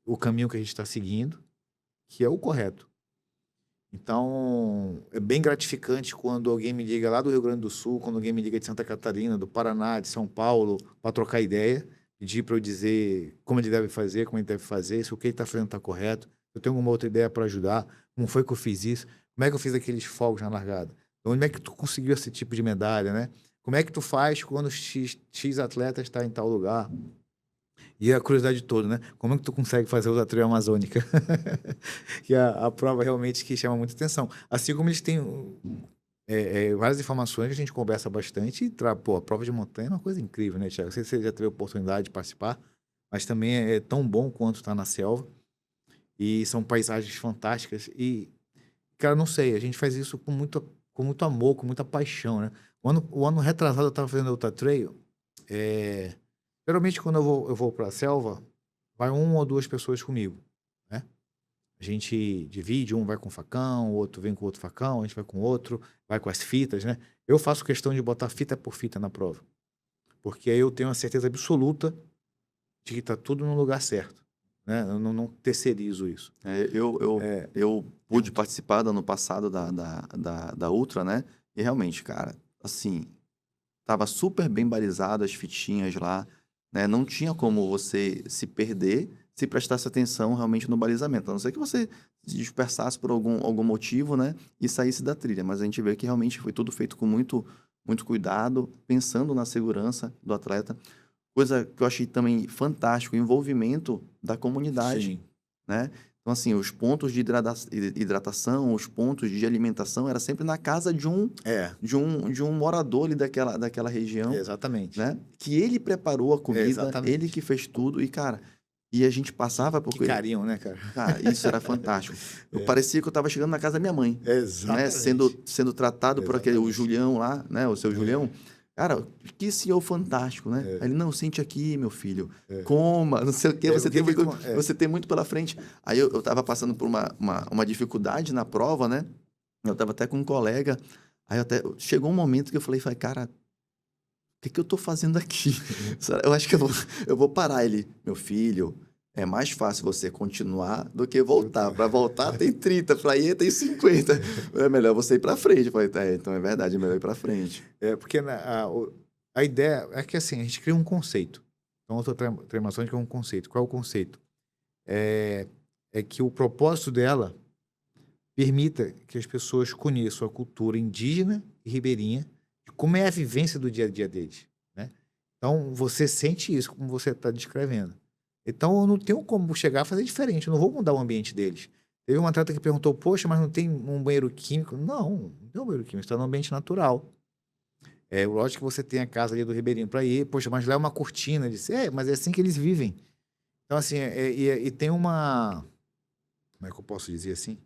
o caminho que a gente está seguindo, que é o correto. Então, é bem gratificante quando alguém me liga lá do Rio Grande do Sul, quando alguém me liga de Santa Catarina, do Paraná, de São Paulo, para trocar ideia, pedir para eu dizer como ele deve fazer, como ele deve fazer, se o que ele está fazendo está correto, se eu tenho alguma outra ideia para ajudar, como foi que eu fiz isso, como é que eu fiz aqueles fogos na largada, como é que tu conseguiu esse tipo de medalha, né? Como é que tu faz quando X atleta está em tal lugar? E a curiosidade toda, né? Como é que tu consegue fazer o da trilha amazônica? Que é a prova realmente que chama muita atenção. Assim como eles têm várias informações que a gente conversa bastante e pô, a prova de montanha é uma coisa incrível, né, Thiago? Não sei se você já teve a oportunidade de participar, mas também é tão bom quanto estar na selva. E são paisagens fantásticas. E, cara, não sei, a gente faz isso com muito amor, com muita paixão, né? O ano retrasado eu estava fazendo outra trail. Geralmente, quando eu vou para a selva, vai uma ou duas pessoas comigo, né? A gente divide, um vai com facão, o outro vem com outro facão, a gente vai com outro, vai com as fitas, né? Eu faço questão de botar fita por fita na prova, porque aí eu tenho a certeza absoluta de que está tudo no lugar certo, né? Eu não terceirizo isso. Eu pude participar do ano passado da Ultra, né? E realmente, cara, assim, tava super bem balizado as fitinhas lá, né? Não tinha como você se perder se prestasse atenção realmente no balizamento. A não ser que você se dispersasse por algum motivo, né? E saísse da trilha. Mas a gente vê que realmente foi tudo feito com muito cuidado, pensando na segurança do atleta. Coisa que eu achei também fantástico, o envolvimento da comunidade, Sim. né? Então, assim, os pontos de hidratação, os pontos de alimentação, era sempre na casa de um morador ali daquela região, Exatamente. né? Que ele preparou a comida, Exatamente. ele que fez tudo. E, cara, e a gente passava por... Que carinho, né, cara? Cara, isso era fantástico. Parecia que eu estava chegando na casa da minha mãe, né? Exatamente. Sendo tratado por aquele, o Exatamente. Julião lá, né? O seu Julião. Cara, que senhor fantástico, né? Aí ele, não, sente aqui, meu filho. Coma, não sei o quê. Você tem muito pela frente. Aí eu tava passando por uma dificuldade na prova, né? Eu tava até com um colega. Aí chegou um momento que eu falei, cara, o que eu tô fazendo aqui? Eu acho que eu vou parar. Ele, meu filho, é mais fácil você continuar do que voltar. Para voltar tem 30, para ir tem 50. É melhor você ir para frente. Eu falei, então é verdade, é melhor ir para frente. Porque a ideia é que assim, a gente cria um conceito. Então, outra treinamento que é um conceito. Qual é o conceito? É que o propósito dela permita que as pessoas conheçam a cultura indígena e ribeirinha, de como é a vivência do dia a dia deles, né? Então, você sente isso, como você está descrevendo. Então, eu não tenho como chegar a fazer diferente, eu não vou mudar o ambiente deles. Teve um atleta que perguntou, poxa, mas não tem um banheiro químico? Não tem um banheiro químico, está no ambiente natural. Lógico que você tem a casa ali do ribeirinho para ir, poxa, mas lá é uma cortina. Ele disse, mas é assim que eles vivem. Então, assim, e tem uma... Como é que eu posso dizer assim?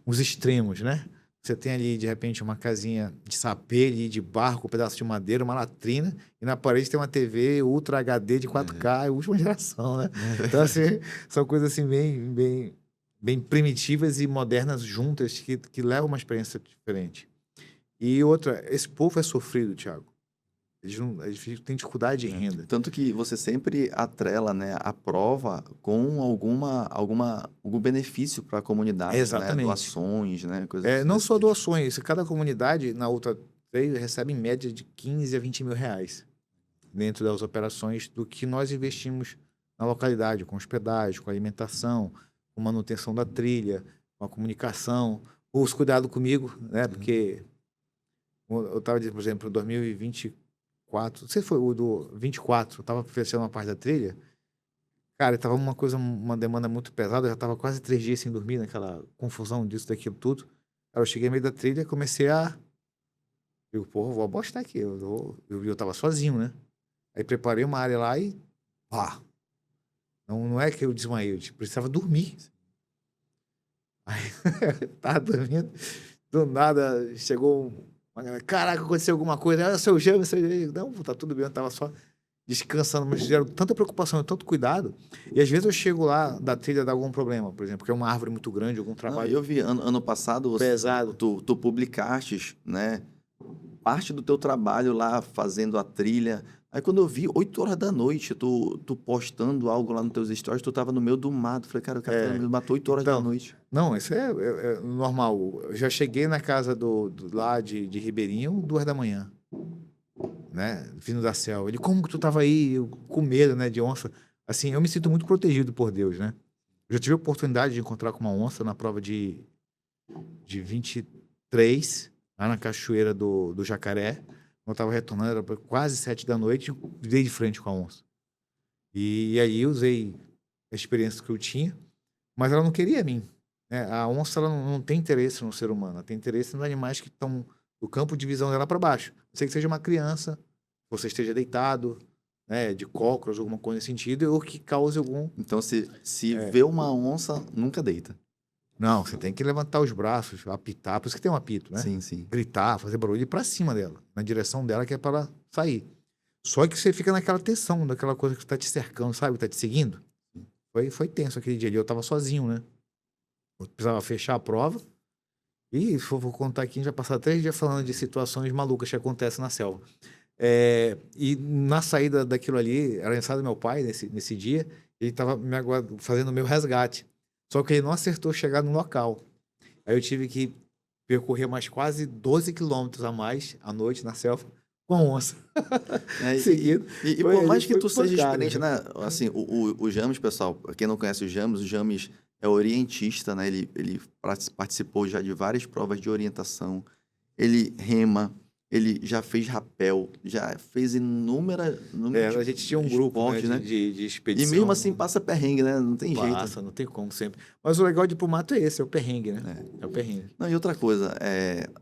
Uns extremos, né? Você tem ali, de repente, uma casinha de sapê ali, de barro, um pedaço de madeira, uma latrina, e na parede tem uma TV Ultra HD de 4K, última geração, né? Então, assim, são coisas assim bem primitivas e modernas juntas que levam uma experiência diferente. E outra, esse povo é sofrido, Thiago. Eles têm dificuldade de renda. Tanto que você sempre atrela, né, a prova com algum benefício para a comunidade, Exatamente. né? Doações, né? Coisas não desse só tipo. doações. Cada comunidade na Ultra Trail recebe em média de 15 a 20 mil reais dentro das operações do que nós investimos na localidade, com hospedagem, com alimentação, com manutenção da trilha, com a comunicação, os cuidados comigo, né? Porque eu estava, por exemplo, em 2024, você foi o do 24, eu estava fechando uma parte da trilha, cara, estava uma demanda muito pesada, eu já estava quase 3 dias sem dormir, naquela confusão disso, daquilo tudo. Aí eu cheguei no meio da trilha e comecei digo, porra, vou apostar aqui, eu tava sozinho, né? Aí preparei uma área lá e pá! Não é que eu desmaiei, eu precisava dormir. Aí, tava dormindo, do nada chegou caraca, aconteceu alguma coisa. Seu gêmeo, não, tá tudo bem, eu tava só descansando, mas fizeram tanta preocupação e tanto cuidado. E às vezes eu chego lá da trilha, dá algum problema, por exemplo, que é uma árvore muito grande, algum trabalho. Eu vi ano passado pesado. Tu publicaste, né? Parte do teu trabalho lá fazendo a trilha. Aí quando eu vi, 8 horas da noite, tu postando algo lá nos teus stories, tu tava no meio do mato. Falei, cara, o cara matou 8 horas da noite. Não, isso é normal. Eu já cheguei na casa lá de Ribeirinho, 2 da manhã. Né? Vindo da selva. Ele, como que tu tava aí? Eu, com medo, né, de onça. Assim, eu me sinto muito protegido por Deus, né? Eu já tive a oportunidade de encontrar com uma onça na prova de 23, lá na cachoeira do Jacaré. Eu estava retornando, era quase 7 da noite, dei de frente com a onça. E aí eu usei a experiência que eu tinha, mas ela não queria mim. Né? A onça ela não tem interesse no ser humano, ela tem interesse nos animais que estão do campo de visão dela para baixo. Não sei que seja uma criança, você esteja deitado, né, de cócoras, alguma coisa nesse sentido, ou que cause algum... Então, se vê uma onça, nunca deita. Não, você tem que levantar os braços, apitar, por isso que tem um apito, né? Sim, sim. Gritar, fazer barulho e ir pra cima dela, na direção dela, que é para ela sair. Só que você fica naquela tensão, daquela coisa que está te cercando, sabe? Está te seguindo. Foi tenso aquele dia ali. Eu tava sozinho, né? Eu precisava fechar a prova. E vou contar aqui, a gente vai passar 3 dias falando de situações malucas que acontecem na selva. E na saída daquilo ali, era aniversário do meu pai nesse dia, ele estava fazendo o meu resgate. Só que ele não acertou chegar no local. Aí eu tive que percorrer mais quase 12 quilômetros a mais à noite na selva com onça. É, Seguido. por mais que Foi tu seja pancada, experiente, né? Assim, o James, pessoal, quem não conhece o James é orientista, né? Ele participou já de várias provas de orientação. Ele rema, ele já fez rapel, já fez inúmeros A gente tinha um grupo, né, esportes, né? de E expedição. mesmo assim passa perrengue, né? Não tem jeito. Passa, não tem como sempre. Mas o legal de ir pro mato é esse, é o perrengue, né? É o perrengue. Não, e outra coisa,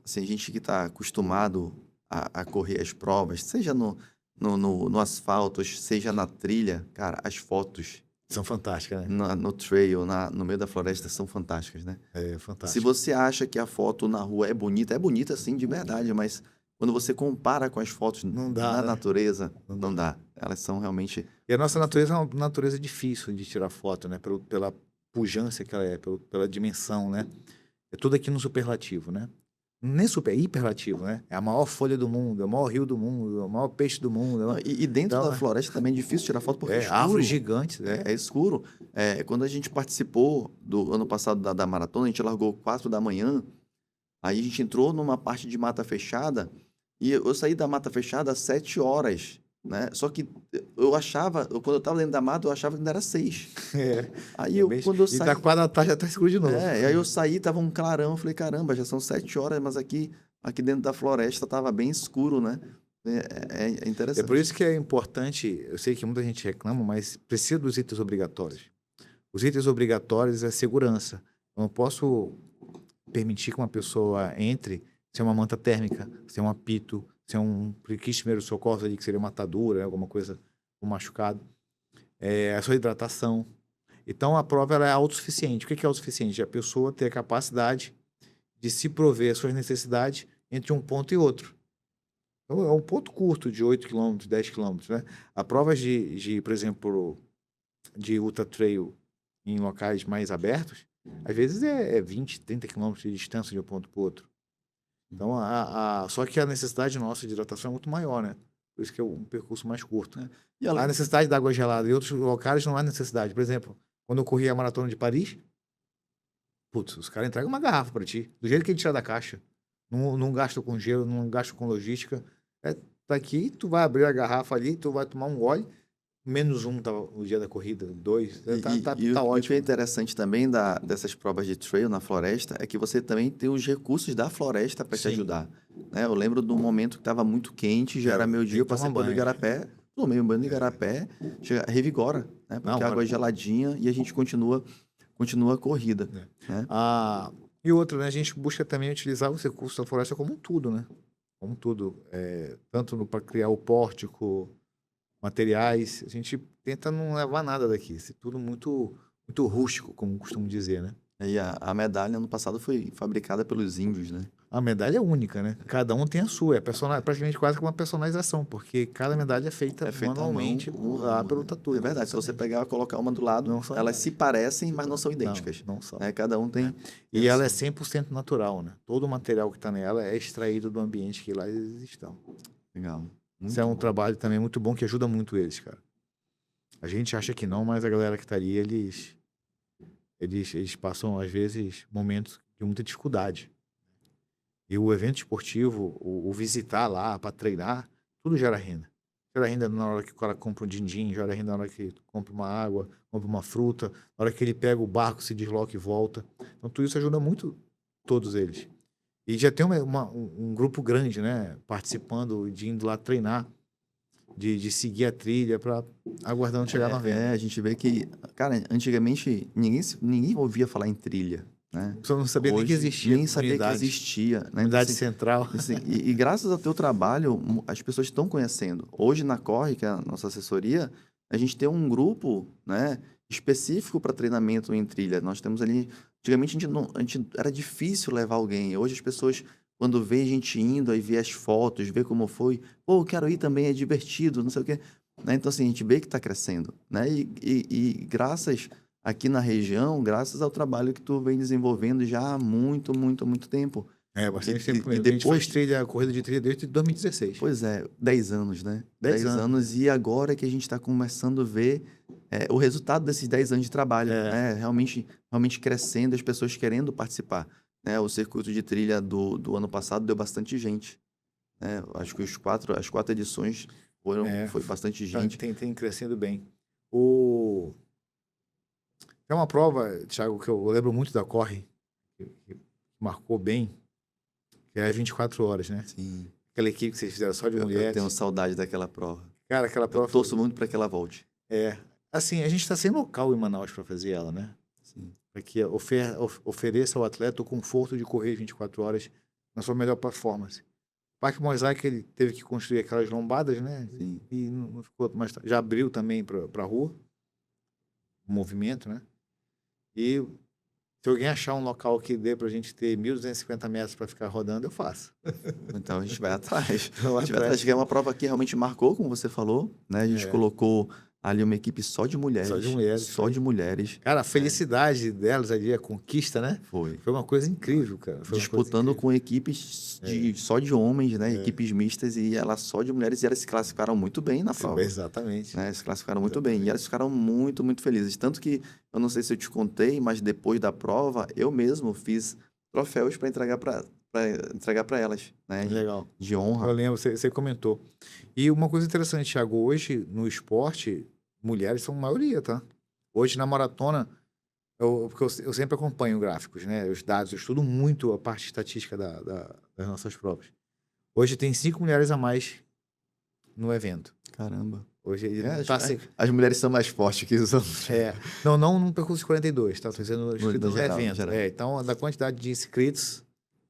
assim, a gente que está acostumado a correr as provas, seja no asfalto, seja na trilha, cara, as fotos São fantásticas, né? no trail, no meio da floresta, são fantásticas, né? É Se fantástico. você acha que a foto na rua é bonita assim, de verdade, mas quando você compara com as fotos Não dá, na né? natureza, não dá. Elas são realmente... E a nossa natureza é uma natureza difícil de tirar foto, né? Pela pujança que ela é, pela dimensão, né? É tudo aqui no superlativo, né? Nem super, é hiperlativo, né? É a maior folha do mundo, é o maior rio do mundo, é o maior peixe do mundo. Não, e dentro Então, da floresta também é difícil tirar foto porque é escuro. árvores gigantes, É escuro. Quando a gente participou do ano passado da maratona, a gente largou 4 da manhã, aí a gente entrou numa parte de mata fechada e eu saí da mata fechada às 7 horas, né? Só que quando eu estava dentro da mata, eu achava que ainda era 6. Aí quando eu E saí... da 4 da tarde já tá escuro de novo. e aí eu saí, tava um clarão, eu falei, caramba, já são 7 horas, mas aqui dentro da floresta tava bem escuro, né? É É interessante. por isso que é importante, eu sei que muita gente reclama, mas precisa dos itens obrigatórios. Os itens obrigatórios é segurança. Eu não posso permitir que uma pessoa entre sem uma manta térmica, sem um apito, sem um kit de primeiros socorros ali, que seria uma atadura, né, alguma coisa, um machucado. A sua hidratação. Então, a prova ela é autossuficiente. O que é autossuficiente? A pessoa ter a capacidade de se prover as suas necessidades entre um ponto e outro. Então, é um ponto curto de 8 quilômetros, 10 quilômetros, né? A prova por exemplo, de ultra trail em locais mais abertos, às vezes é 20, 30 quilômetros de distância de um ponto para o outro. Então, só que a necessidade nossa de hidratação é muito maior, né? Por isso que é um percurso mais curto. Né? E Há necessidade de água gelada. Em outros locais não há necessidade. Por exemplo, quando eu corri a maratona de Paris, putz, os caras entregam uma garrafa para ti, do jeito que ele tira da caixa. Não gasta com gelo, não gasta com logística. Tá aqui, tu vai abrir a garrafa ali, tu vai tomar um gole, -1 tava no dia da corrida, 2, tá o que ótimo. é interessante também dessas provas de trail na floresta é que você também tem os recursos da floresta para te Sim. ajudar. Né? Eu lembro de um momento que estava muito quente, já era meu dia, eu passei pelo Igarapé, tomei um banho no Igarapé, revigora, né? Porque a água é geladinha e a gente continua a corrida. Né? E outra, né? A gente busca também utilizar os recursos da floresta como um tudo, né? Como um tudo. Tanto para criar o pórtico, materiais, a gente tenta não levar nada daqui. Isso é tudo muito, muito rústico, como costumo dizer, né? E a medalha, ano passado, foi fabricada pelos índios, né? A medalha é única, né? Cada um tem a sua. É praticamente quase que uma personalização, porque cada medalha é feita manualmente pelo tatu. É verdade. Se você pegar e colocar uma do lado, elas se parecem, mas não são idênticas. Não são. Cada um tem... E ela é 100% natural, né? Todo o material que está nela é extraído do ambiente que lá eles estão. Legal. Isso é um trabalho também muito bom que ajuda muito eles, cara. A gente acha que não, mas a galera que está ali, eles passam, às vezes, momentos de muita dificuldade. E o evento esportivo, o visitar lá para treinar, tudo gera renda. Gera renda na hora que o cara compra um din-din, gera renda na hora que compra uma água, compra uma fruta, na hora que ele pega o barco, se desloca e volta. Então, tudo isso ajuda muito todos eles. E já tem um grupo grande, né? Participando de indo lá treinar, de seguir a trilha para aguardando chegar no evento. A gente vê que, cara, antigamente ninguém ouvia falar em trilha. Né? Você não sabia nem que existia. Nem sabia que existia. Né? Unidade central. Assim, e graças ao teu trabalho, as pessoas estão conhecendo. Hoje na Corre, que é a nossa assessoria, a gente tem um grupo, né, específico para treinamento em trilha. Nós temos ali... Antigamente era difícil levar alguém. Hoje as pessoas, quando vê a gente indo, aí vê as fotos, vê como foi. Pô, eu quero ir também, é divertido, não sei o quê. Né? Então, assim, a gente vê que está crescendo. Né? E graças aqui na região, graças ao trabalho que tu vem desenvolvendo já há muito, muito, muito tempo. Bastante E tempo mesmo. A gente depois, faz trilha, corrida de trilha desde 2016. pois é, 10 anos, né? 10 10 anos. anos, e agora que a gente está começando a ver o resultado desses 10 anos de trabalho, É, né? Realmente crescendo, as pessoas querendo participar, né? O circuito de trilha do ano passado deu bastante gente, né? Acho que as 4 edições foi bastante gente. tem crescendo bem. O... Tem uma prova, Thiago, que eu lembro muito da Corre, que marcou bem, que é as 24 horas, né? Sim, Aquela equipe que vocês fizeram só de eu mulheres. tenho saudade daquela prova. Cara, aquela Eu prova torço muito para que ela volte. Assim, a gente está sem local em Manaus para fazer ela, né? Sim, Para que ofereça ao atleta o conforto de correr 24 horas na sua melhor performance. O Parque Mosaic, ele teve que construir aquelas lombadas, né? sim. E não ficou mais. Já abriu também para a rua, o movimento, né? E se alguém achar um local que dê para a gente ter 1.250 metros para ficar rodando, eu faço. Então a gente vai atrás. Vou A gente vai atrás. atrás, que é uma prova que realmente marcou, como você falou, né? A gente colocou ali uma equipe só de mulheres. Só de mulheres. Só de mulheres. Cara, a felicidade delas ali, a conquista, né? Foi. Foi uma coisa incrível, cara. Foi uma coisa Disputando incrível. com equipes só de homens, né? Equipes mistas, e ela só de mulheres, e elas se classificaram muito bem na prova. Exatamente. Né? Se classificaram muito bem. E elas ficaram muito, muito felizes. Tanto que, eu não sei se eu te contei, mas depois da prova, eu mesmo fiz troféus para entregar para elas, né? Legal. De Eu honra. lembro, você comentou. E uma coisa interessante, Thiago, hoje no esporte, mulheres são maioria, tá? Hoje na maratona, porque eu sempre acompanho gráficos, né? Os dados, eu estudo muito a parte estatística das nossas provas. Hoje tem 5 mulheres a mais no evento. Caramba. Hoje ele As, tá as- as mulheres são mais fortes que os homens. não no percurso de 42, tá? Estou dizendo inscrito no geral, no evento. geral. Então, da quantidade de inscritos,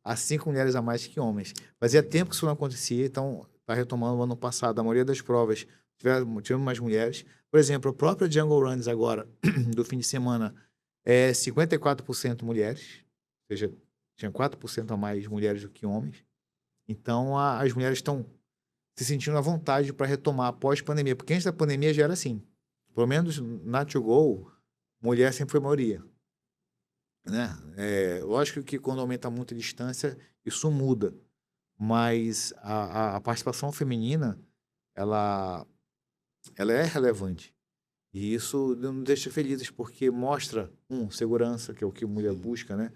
há 5 mulheres a mais que homens. Fazia tempo que isso não acontecia, então está retomando o ano passado. A maioria das provas tivemos mais mulheres. Por exemplo, a própria Jungle Runs agora, do fim de semana, é 54% mulheres, ou seja, tinha 4% a mais mulheres do que homens. Então, as mulheres estão se sentindo à vontade para retomar após a pandemia, porque antes da pandemia já era assim. Pelo menos na To Go, mulher sempre foi maioria. Né? Lógico que quando aumenta muito a distância, isso muda. Mas a participação feminina, ela é relevante. E isso nos deixa felizes, porque mostra, segurança, que é o que a mulher busca, né?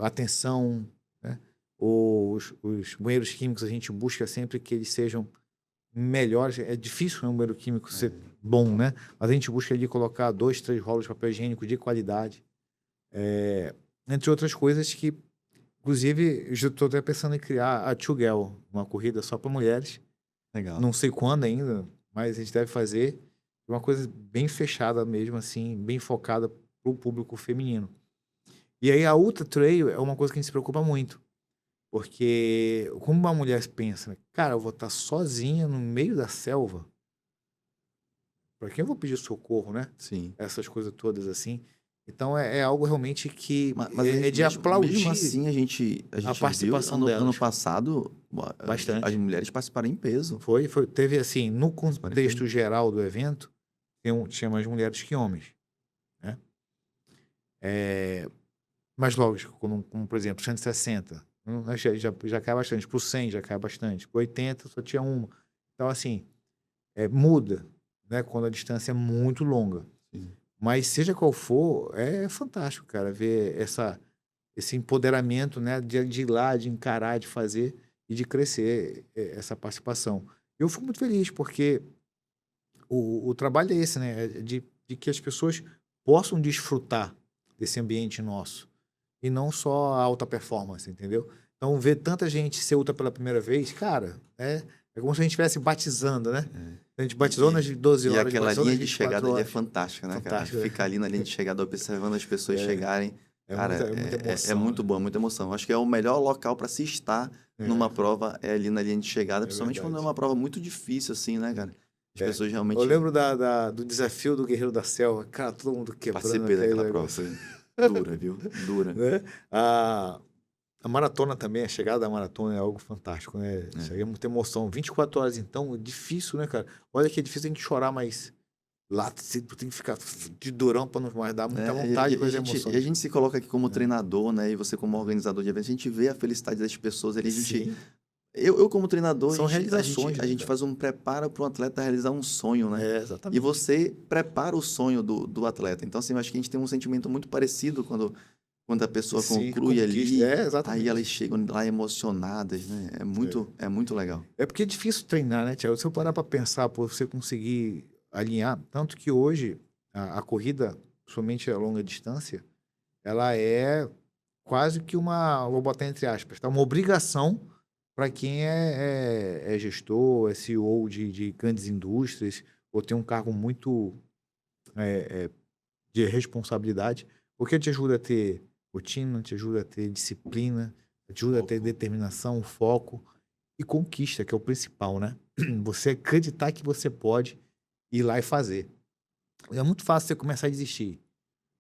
Atenção, né? Os banheiros químicos, a gente busca sempre que eles sejam melhores. É difícil, né, um banheiro químico ser bom, né? Mas a gente busca ali colocar 2, 3 rolos de papel higiênico de qualidade. Entre outras coisas que, inclusive, eu estou até pensando em criar a Two Girl, uma corrida só para mulheres. Legal. Não sei quando ainda, mas a gente deve fazer uma coisa bem fechada mesmo, assim, bem focada para o público feminino. E aí a Ultra Trail é uma coisa que a gente se preocupa muito. Porque como uma mulher pensa, cara, eu vou estar sozinha no meio da selva, para quem eu vou pedir socorro, né? Sim. Essas coisas todas assim. Então é algo realmente que Mas é de aplaudir mesmo assim, a gente participação viu delas. ano passado, Bastante. as mulheres participaram em peso. Teve assim, no contexto geral do evento, tinha mais mulheres que homens, né? Mas lógico, como por exemplo, 160, já cai bastante. Pro 100 já cai bastante. Pro 80 só tinha uma. Então, assim, muda, né? Quando a distância é muito longa. Sim. Mas seja qual for, é fantástico, cara, ver esse empoderamento, né? De ir lá, de encarar, de fazer e de crescer essa participação. Eu fico muito feliz, porque o trabalho é esse, né? De que as pessoas possam desfrutar desse ambiente nosso. E não só a alta performance, entendeu? Então, ver tanta gente ser ultra pela primeira vez, cara, é como se a gente estivesse batizando, né? A gente batizou nas 12 horas. E aquela linha de chegada ali é horas. fantástica, né, cara? Fantástico, Ficar ali na linha de chegada, observando as pessoas chegarem. Cara, muita emoção, é muito né? bom, muita emoção. Acho que é o melhor local para se estar numa prova, é ali na linha de chegada, principalmente quando é verdade. uma prova muito difícil, assim, né, cara? As pessoas realmente... Eu lembro do desafio do Guerreiro da Selva. Cara, todo mundo quebrando. Participei daquela prova. Dura, viu? Dura. Né? A maratona também, a chegada da maratona é algo fantástico, né? Chega muita emoção. 24 horas, então, é difícil, né, cara? Olha que é difícil a gente chorar, mas Lá tu tem que ficar de durão para não mais dar muita É, vontade com as e emoções. a gente se coloca aqui como treinador, né? E você como organizador de eventos, a gente vê a felicidade das pessoas ali. Sim, Eu como treinador, são realizações, a né, gente cara? faz um preparo para um atleta realizar um sonho, né? É, E exatamente. você prepara o sonho do atleta. Então, assim, eu acho que a gente tem um sentimento muito parecido quando a pessoa Sim, conclui conquista. ali, É, aí elas exatamente. chegam lá emocionadas, né? É muito legal. É porque é difícil treinar, né, Thiago? Se eu parar para pensar, por você conseguir alinhar, tanto que hoje a corrida, somente a longa distância, ela é quase que uma, vou botar entre aspas, tá? Uma obrigação para quem é gestor, é CEO de grandes indústrias, ou tem um cargo muito de responsabilidade, porque te ajuda a ter rotina, te ajuda a ter disciplina, te ajuda a ter Foco. determinação, foco e conquista, que é o principal, né? Você acreditar que você pode ir lá e fazer. É muito fácil você começar a desistir,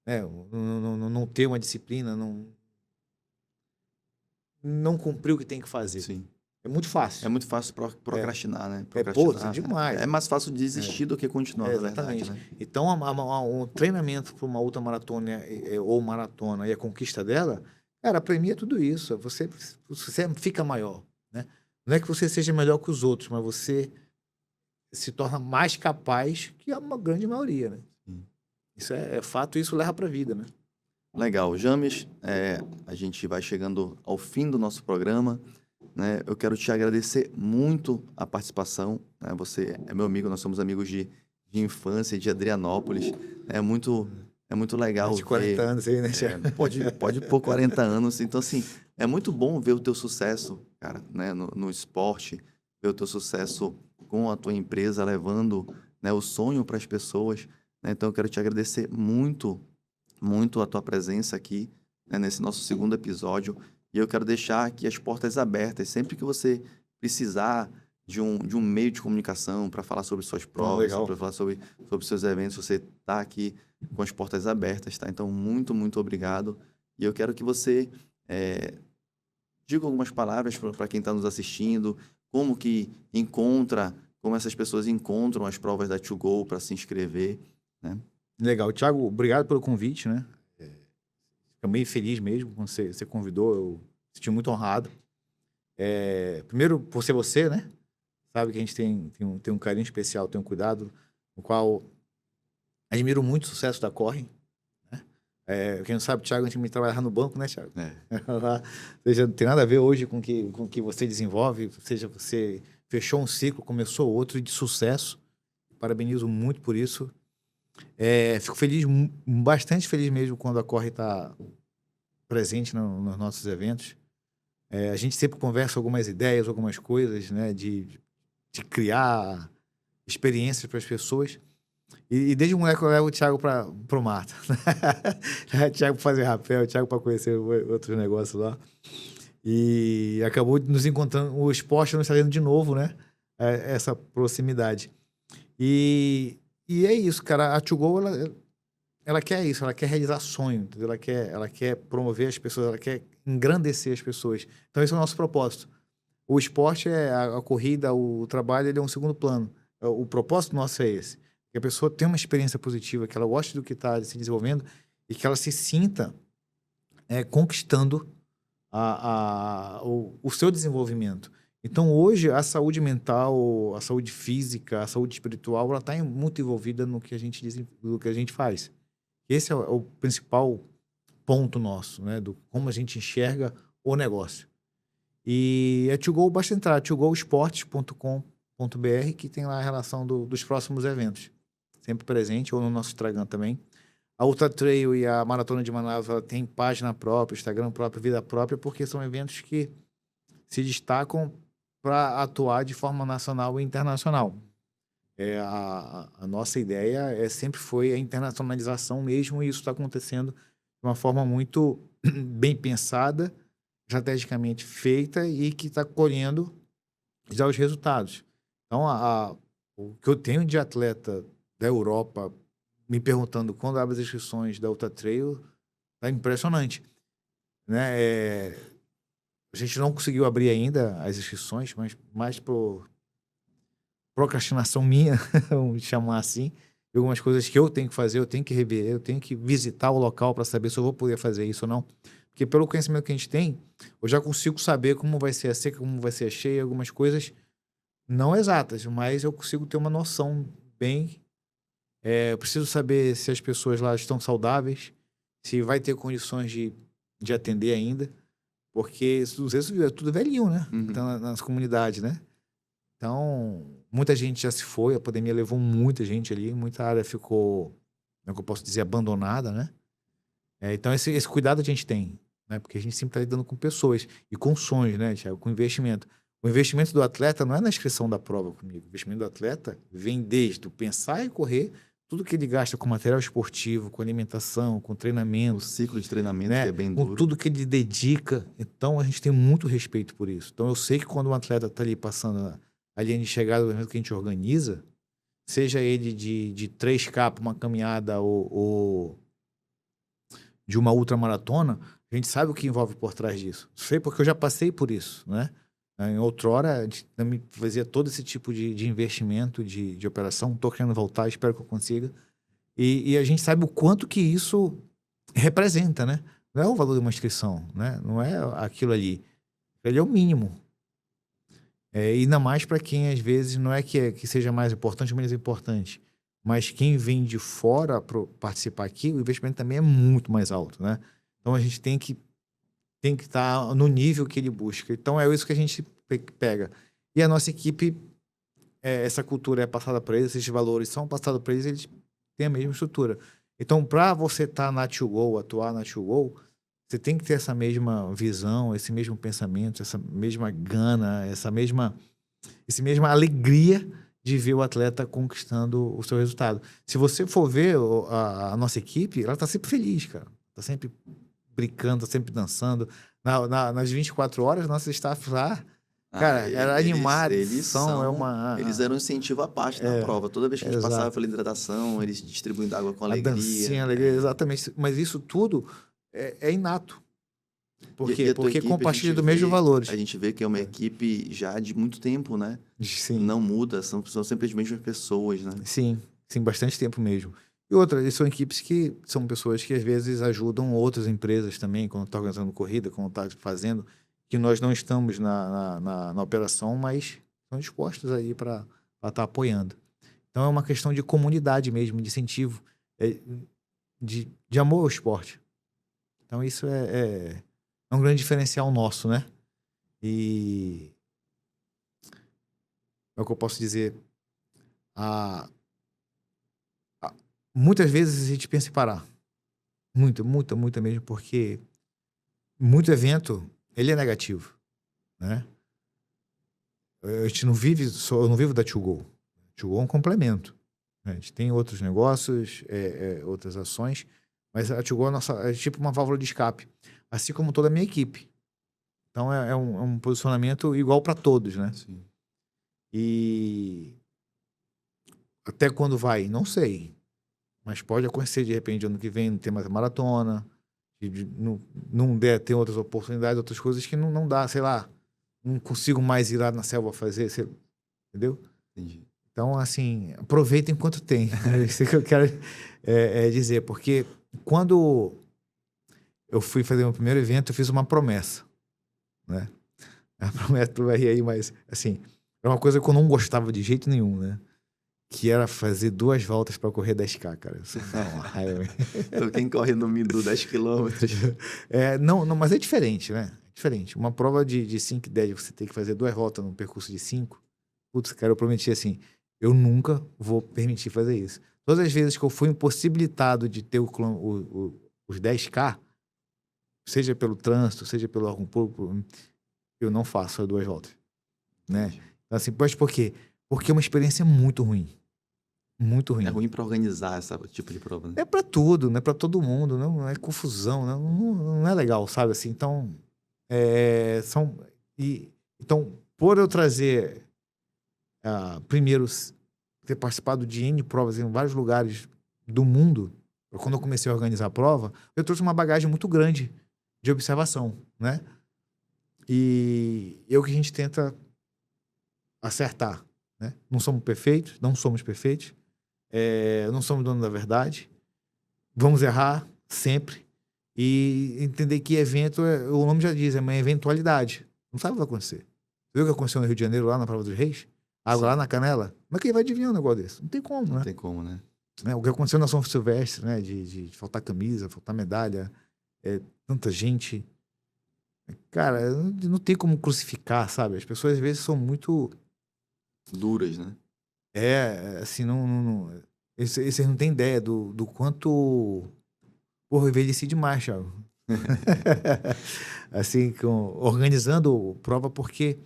né? Não ter uma disciplina, não cumprir o que tem que fazer. Sim. É muito É fácil. muito fácil É, procrastinar, né? pô, Procrastinar. demais. É mais fácil É, desistir do que continuar, na verdade, exatamente. né? Então, um treinamento para uma ultramaratona ou maratona e a conquista dela, cara, premia tudo isso. Você fica maior, né? Não é que você seja melhor que os outros, mas você se torna mais capaz que a uma grande maioria, né? Sim. Isso é fato e isso leva para a vida, né? Legal. James, a gente vai chegando ao fim do nosso programa, né? Eu quero te agradecer muito a participação, né? Você é meu amigo, nós somos amigos de infância, de Adrianópolis. É muito Mais legal de 40 ver. anos aí, né, Thiago? Pode pôr 40 anos. Então, assim, é muito bom ver o teu sucesso, cara, né? No esporte, ver o teu sucesso com a tua empresa, levando, né, o sonho para as pessoas, né? Então, eu quero te agradecer muito a tua presença aqui, né, nesse nosso segundo episódio. E eu quero deixar aqui as portas abertas. Sempre que você precisar de um meio de comunicação para falar sobre suas Não, provas, legal. para falar sobre seus eventos, você está aqui com as portas abertas, tá? Então, muito obrigado. E eu quero que você diga algumas palavras para quem está nos assistindo, como que encontra, como essas pessoas encontram as provas da To Go para se inscrever, né? Legal. Thiago, obrigado pelo convite, né? Fico bem feliz mesmo quando você convidou. Eu me senti muito honrado. Primeiro, por ser você, né? Sabe que a gente tem um carinho especial, tem um cuidado, no qual admiro muito o sucesso da Corre, né? Quem não sabe, o Thiago, a gente trabalhar no banco, né, Thiago? É. Ou seja, não tem nada a ver hoje com o que você desenvolve, ou seja, você fechou um ciclo, começou outro de sucesso. Parabenizo muito por isso. Fico feliz, bastante feliz mesmo quando a Corre está presente nos nossos eventos. A gente sempre conversa algumas ideias, algumas coisas, né, de criar experiências para as pessoas. E desde moleque eu levo o Thiago para o mato. O Thiago para fazer rapel, o Thiago para conhecer outros negócios lá. E acabou nos encontrando, o esporte nos trazendo de novo, né? Essa proximidade. E, e é isso, cara. A To Go, ela quer isso, ela quer realizar sonho, entendeu? Ela quer promover as pessoas, ela quer engrandecer as pessoas. Então, esse é o nosso propósito. O esporte a corrida, o trabalho, ele é um segundo plano. O propósito nosso é esse. Que a pessoa tenha uma experiência positiva, que ela goste do que está se desenvolvendo e que ela se sinta conquistando o seu desenvolvimento. Então, hoje, a saúde mental, a saúde física, a saúde espiritual, ela está muito envolvida no que a gente no que a gente faz. Esse é o principal ponto nosso, né? Do como a gente enxerga o negócio. E a To Go, basta entrar, togoesportes.com.br, que tem lá a relação dos próximos eventos. Sempre presente, ou no nosso Instagram também. A Ultra Trail e a Maratona de Manaus, ela tem página própria, Instagram próprio, vida própria, porque são eventos que se destacam para atuar de forma nacional e internacional. A nossa ideia sempre foi a internacionalização mesmo, e isso está acontecendo de uma forma muito bem pensada, estrategicamente feita e que está colhendo já os resultados. Então, o que eu tenho de atleta da Europa me perguntando quando abre as inscrições da Ultra Trail tá impressionante, né? A gente não conseguiu abrir ainda as inscrições, mas mais por procrastinação minha, vamos chamar assim, de algumas coisas que eu tenho que fazer, eu tenho que rever, eu tenho que visitar o local para saber se eu vou poder fazer isso ou não. Porque pelo conhecimento que a gente tem, eu já consigo saber como vai ser a seca, como vai ser a cheia, algumas coisas não exatas, mas eu consigo ter uma noção bem. Eu preciso saber se as pessoas lá estão saudáveis, se vai ter condições de atender ainda, porque às vezes é tudo velhinho, né? Uhum. Então, nas comunidades, né? Então, muita gente já se foi, a pandemia levou muita gente ali, muita área ficou, como é que eu posso dizer, abandonada, né? Então, esse cuidado a gente tem, né? Porque a gente sempre está lidando com pessoas e com sonhos, né, Thiago? Com investimento. O investimento do atleta não é na inscrição da prova comigo. O investimento do atleta vem desde o pensar em correr, tudo que ele gasta com material esportivo, com alimentação, com O treinamento, ciclo de treinamento, né? que é bem Com duro. tudo que ele dedica. Então, a gente tem muito respeito por isso. Então, eu sei que quando um atleta está ali passando a linha de chegada do evento que a gente organiza, seja ele de 3K para uma caminhada ou de uma ultramaratona, a gente sabe o que envolve por trás disso. Sei porque eu já passei por isso, né? Em outrora, a gente também fazia todo esse tipo de investimento, de operação. Estou querendo voltar, espero que eu consiga. E a gente sabe o quanto que isso representa, né? Não é o valor de uma inscrição, né? Não é aquilo ali. Ele é o mínimo. Ainda mais para quem, às vezes, não é que seja mais importante ou menos importante, mas quem vem de fora para participar aqui, o investimento também é muito mais alto, né? Então, a gente tem que estar no nível que ele busca. Então, é isso que a gente pega. E a nossa equipe, essa cultura é passada para eles, esses valores são passados para eles, eles têm a mesma estrutura. Então, para você estar na 2Go, atuar na 2Go, você tem que ter essa mesma visão, esse mesmo pensamento, essa mesma gana, essa mesma alegria de ver o atleta conquistando o seu resultado. Se você for ver a nossa equipe, ela está sempre feliz, cara. Está sempre brincando, está sempre dançando. Nas 24 horas, nosso staff lá, cara, era animado. Eles eram um incentivo à parte na prova. Toda vez que a gente passava pela hidratação, eles distribuindo água com alegria. A dancinha, alegria, exatamente. Mas isso tudo é inato. Por quê? Porque compartilha dos mesmos valores. A gente vê que é uma equipe já de muito tempo, né? Sim. Não muda, são sempre as mesmas pessoas, né? Sim, bastante tempo mesmo. E outra, são equipes que são pessoas que às vezes ajudam outras empresas também, quando está organizando corrida, quando está fazendo, que nós não estamos na operação, mas estão dispostos aí para estar apoiando. Então é uma questão de comunidade mesmo, de incentivo, de amor ao esporte. Então isso é um grande diferencial nosso, né? E é o que eu posso dizer. Muitas vezes a gente pensa em parar. Muita mesmo, porque muito evento, ele é negativo, né? A gente não vive só, eu não vivo da 2Go. 2Go é um complemento, né? A gente tem outros negócios, outras ações, mas a 2Go é tipo uma válvula de escape, assim como toda a minha equipe. Então é um posicionamento igual para todos, né? Sim. E até quando vai? Não sei. Mas pode acontecer, de repente, ano que vem não ter mais a maratona, não der, ter outras oportunidades, outras coisas que não dá, sei lá, não consigo mais ir lá na selva fazer, entendeu? Entendi. Então, assim, aproveitem enquanto tem. É isso que eu quero dizer, porque quando eu fui fazer meu primeiro evento, eu fiz uma promessa, né? A promessa, tu vai rir aí, mas, assim, é uma coisa que eu não gostava de jeito nenhum, né? Que era fazer 2 voltas para correr 10K, cara. Isso dá uma raiva. Então, quem corre no Mindu 10 quilômetros. Não, mas é diferente, né? É diferente. Uma prova de 5 e 10, você tem que fazer 2 voltas num percurso de 5. Putz, cara, eu prometi assim, eu nunca vou permitir fazer isso. Todas as vezes que eu fui impossibilitado de ter os 10K, seja pelo trânsito, seja pelo órgão público, eu não faço as 2 voltas, né? Então, assim, mas por quê? Porque é uma experiência muito ruim. Muito ruim. É ruim para organizar esse tipo de prova, né? É para tudo, não é para todo mundo, não é confusão, não é legal, sabe? Assim, então, então, por eu trazer, primeiro, ter participado de N provas em vários lugares do mundo, quando eu comecei a organizar a prova, eu trouxe uma bagagem muito grande de observação, né? E é o que a gente tenta acertar, né? Não somos perfeitos, não somos donos da verdade, vamos errar sempre e entender que evento, o nome já diz, é uma eventualidade. Não sabe o que vai acontecer. Você viu o que aconteceu no Rio de Janeiro, lá na Prova dos Reis? Água lá na Canela? Como é que ele vai adivinhar um negócio desse? Não tem como, né? Não tem como, né? O que aconteceu na São Silvestre, né? De faltar camisa, faltar medalha, tanta gente. Cara, não tem como crucificar, sabe? As pessoas às vezes são muito. Duras, né? Assim, eles não têm ideia do quanto. Porra, eu envelheci demais, Thiago. Assim, organizando prova, porque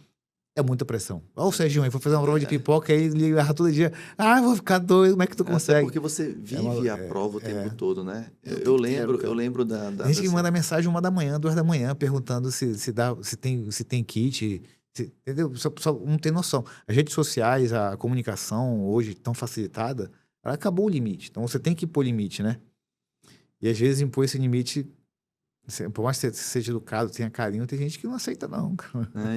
é muita pressão. Olha o Serginho aí, foi fazer uma prova de pipoca, aí ele erra todo dia. Eu vou ficar doido, como é que tu consegue? Até porque você vive a prova o tempo todo, né? Eu lembro Tem gente que manda mensagem 1h da manhã, 2h da manhã, perguntando se tem kit, entendeu? Só não tem noção. As redes sociais, a comunicação hoje tão facilitada, ela acabou o limite. Então você tem que impor limite, né? E às vezes impor esse limite, por mais que você seja educado, tenha carinho, tem gente que não aceita, não.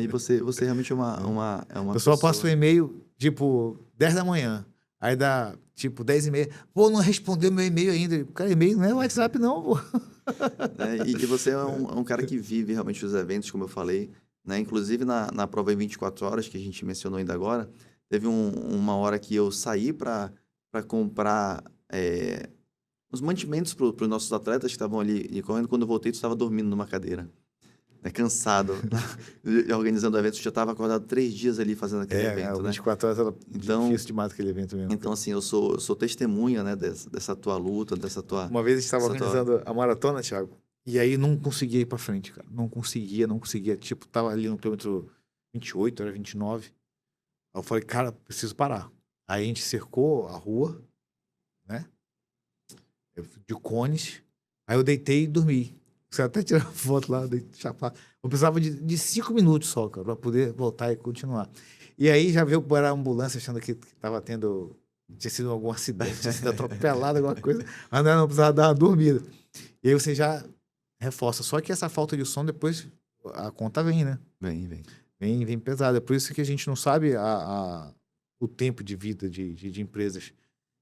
E você realmente é uma A pessoa passa um e-mail, tipo, 10 da manhã. Aí dá, tipo, 10h30. Pô, não respondeu meu e-mail ainda. Cara, e-mail não é WhatsApp, não, pô. E você é um cara que vive realmente os eventos, como eu falei, né? Inclusive na prova em 24 horas, que a gente mencionou ainda agora, teve uma hora que eu saí para comprar os mantimentos para os nossos atletas que estavam ali correndo. Quando eu voltei, tu estava dormindo numa cadeira. Cansado, organizando o evento. Eu já estava acordado 3 dias ali fazendo aquele evento, 24 horas era difícil demais aquele evento mesmo. Então, assim, eu sou testemunha, né, dessa tua luta, dessa tua... Uma vez a gente estava organizando a maratona, Thiago, e aí não conseguia ir para frente, cara. Não conseguia. Tipo, tava ali no quilômetro 28, era 29. Aí eu falei, cara, preciso parar. Aí a gente cercou a rua, né, de cones. Aí eu deitei e dormi. Você até tirar foto lá, chapar. Eu precisava de 5 minutos só, cara, para poder voltar e continuar. E aí já veio para a ambulância achando que estava tinha sido algum acidente, tinha sido atropelado, alguma coisa. Mas não precisava dar uma dormida. E aí você já reforça. Só que essa falta de sono, depois a conta vem, né? Vem pesada. É por isso que a gente não sabe o tempo de vida de empresas.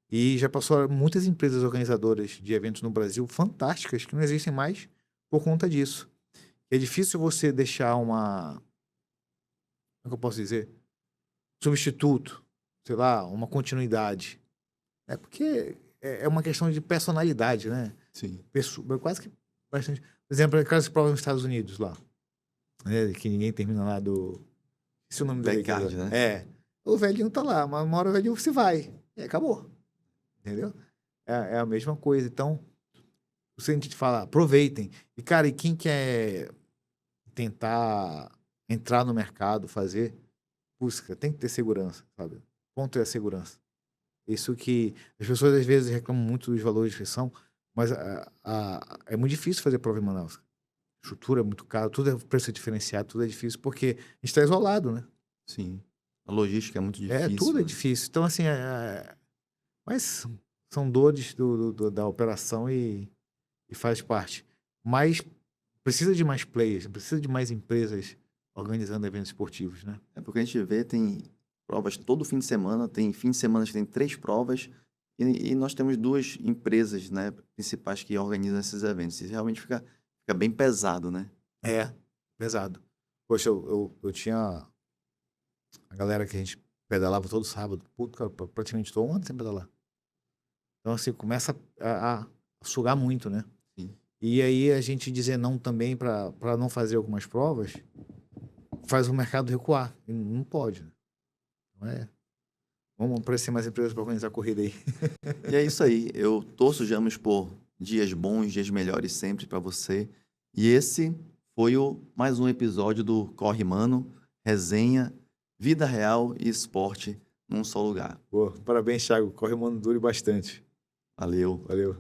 E já passou muitas empresas organizadoras de eventos no Brasil fantásticas que não existem mais por conta disso. É difícil você deixar como é que eu posso dizer? Substituto, sei lá, uma continuidade. Porque é uma questão de personalidade, né? Sim. Quase que bastante. Por exemplo, aquelas provas nos Estados Unidos lá, né? Que ninguém termina lá do... Esse é o nome da Backyard, né? O velhinho tá lá, mas uma hora o velhinho se vai. E acabou. Entendeu? É a mesma coisa. Então, se a gente fala, aproveitem. E, cara, quem quer tentar entrar no mercado, busca, tem que ter segurança, sabe? O ponto é a segurança. Isso que as pessoas às vezes reclamam muito dos valores de inscrição, mas é muito difícil fazer prova em Manaus. A estrutura é muito cara, tudo é preço diferenciado, tudo é difícil, porque a gente está isolado, né? Sim. A logística é muito difícil. Tudo é difícil. Então, assim, mas são dores da operação e faz parte. Mas precisa de mais players, precisa de mais empresas organizando eventos esportivos, né? Porque a gente vê, tem provas todo fim de semana, tem fim de semana que tem 3 provas, e nós temos 2 empresas, né, principais que organizam esses eventos. E realmente fica bem pesado, né? Pesado. Poxa, eu tinha a galera que a gente pedalava todo sábado. Puta, cara, praticamente todo ano sem pedalar. Então, assim, começa a sugar muito, né? Sim. E aí a gente dizer não também para não fazer algumas provas faz o mercado recuar. E não pode. Não é? Vamos aparecer mais empresas para organizar a corrida aí. E é isso aí. Eu torço, James, por dias bons, dias melhores sempre para você. E esse foi mais um episódio do Corre Mano, resenha, vida real e esporte num só lugar. Parabéns, Thiago. Corre Mano dure bastante. Valeu. Valeu.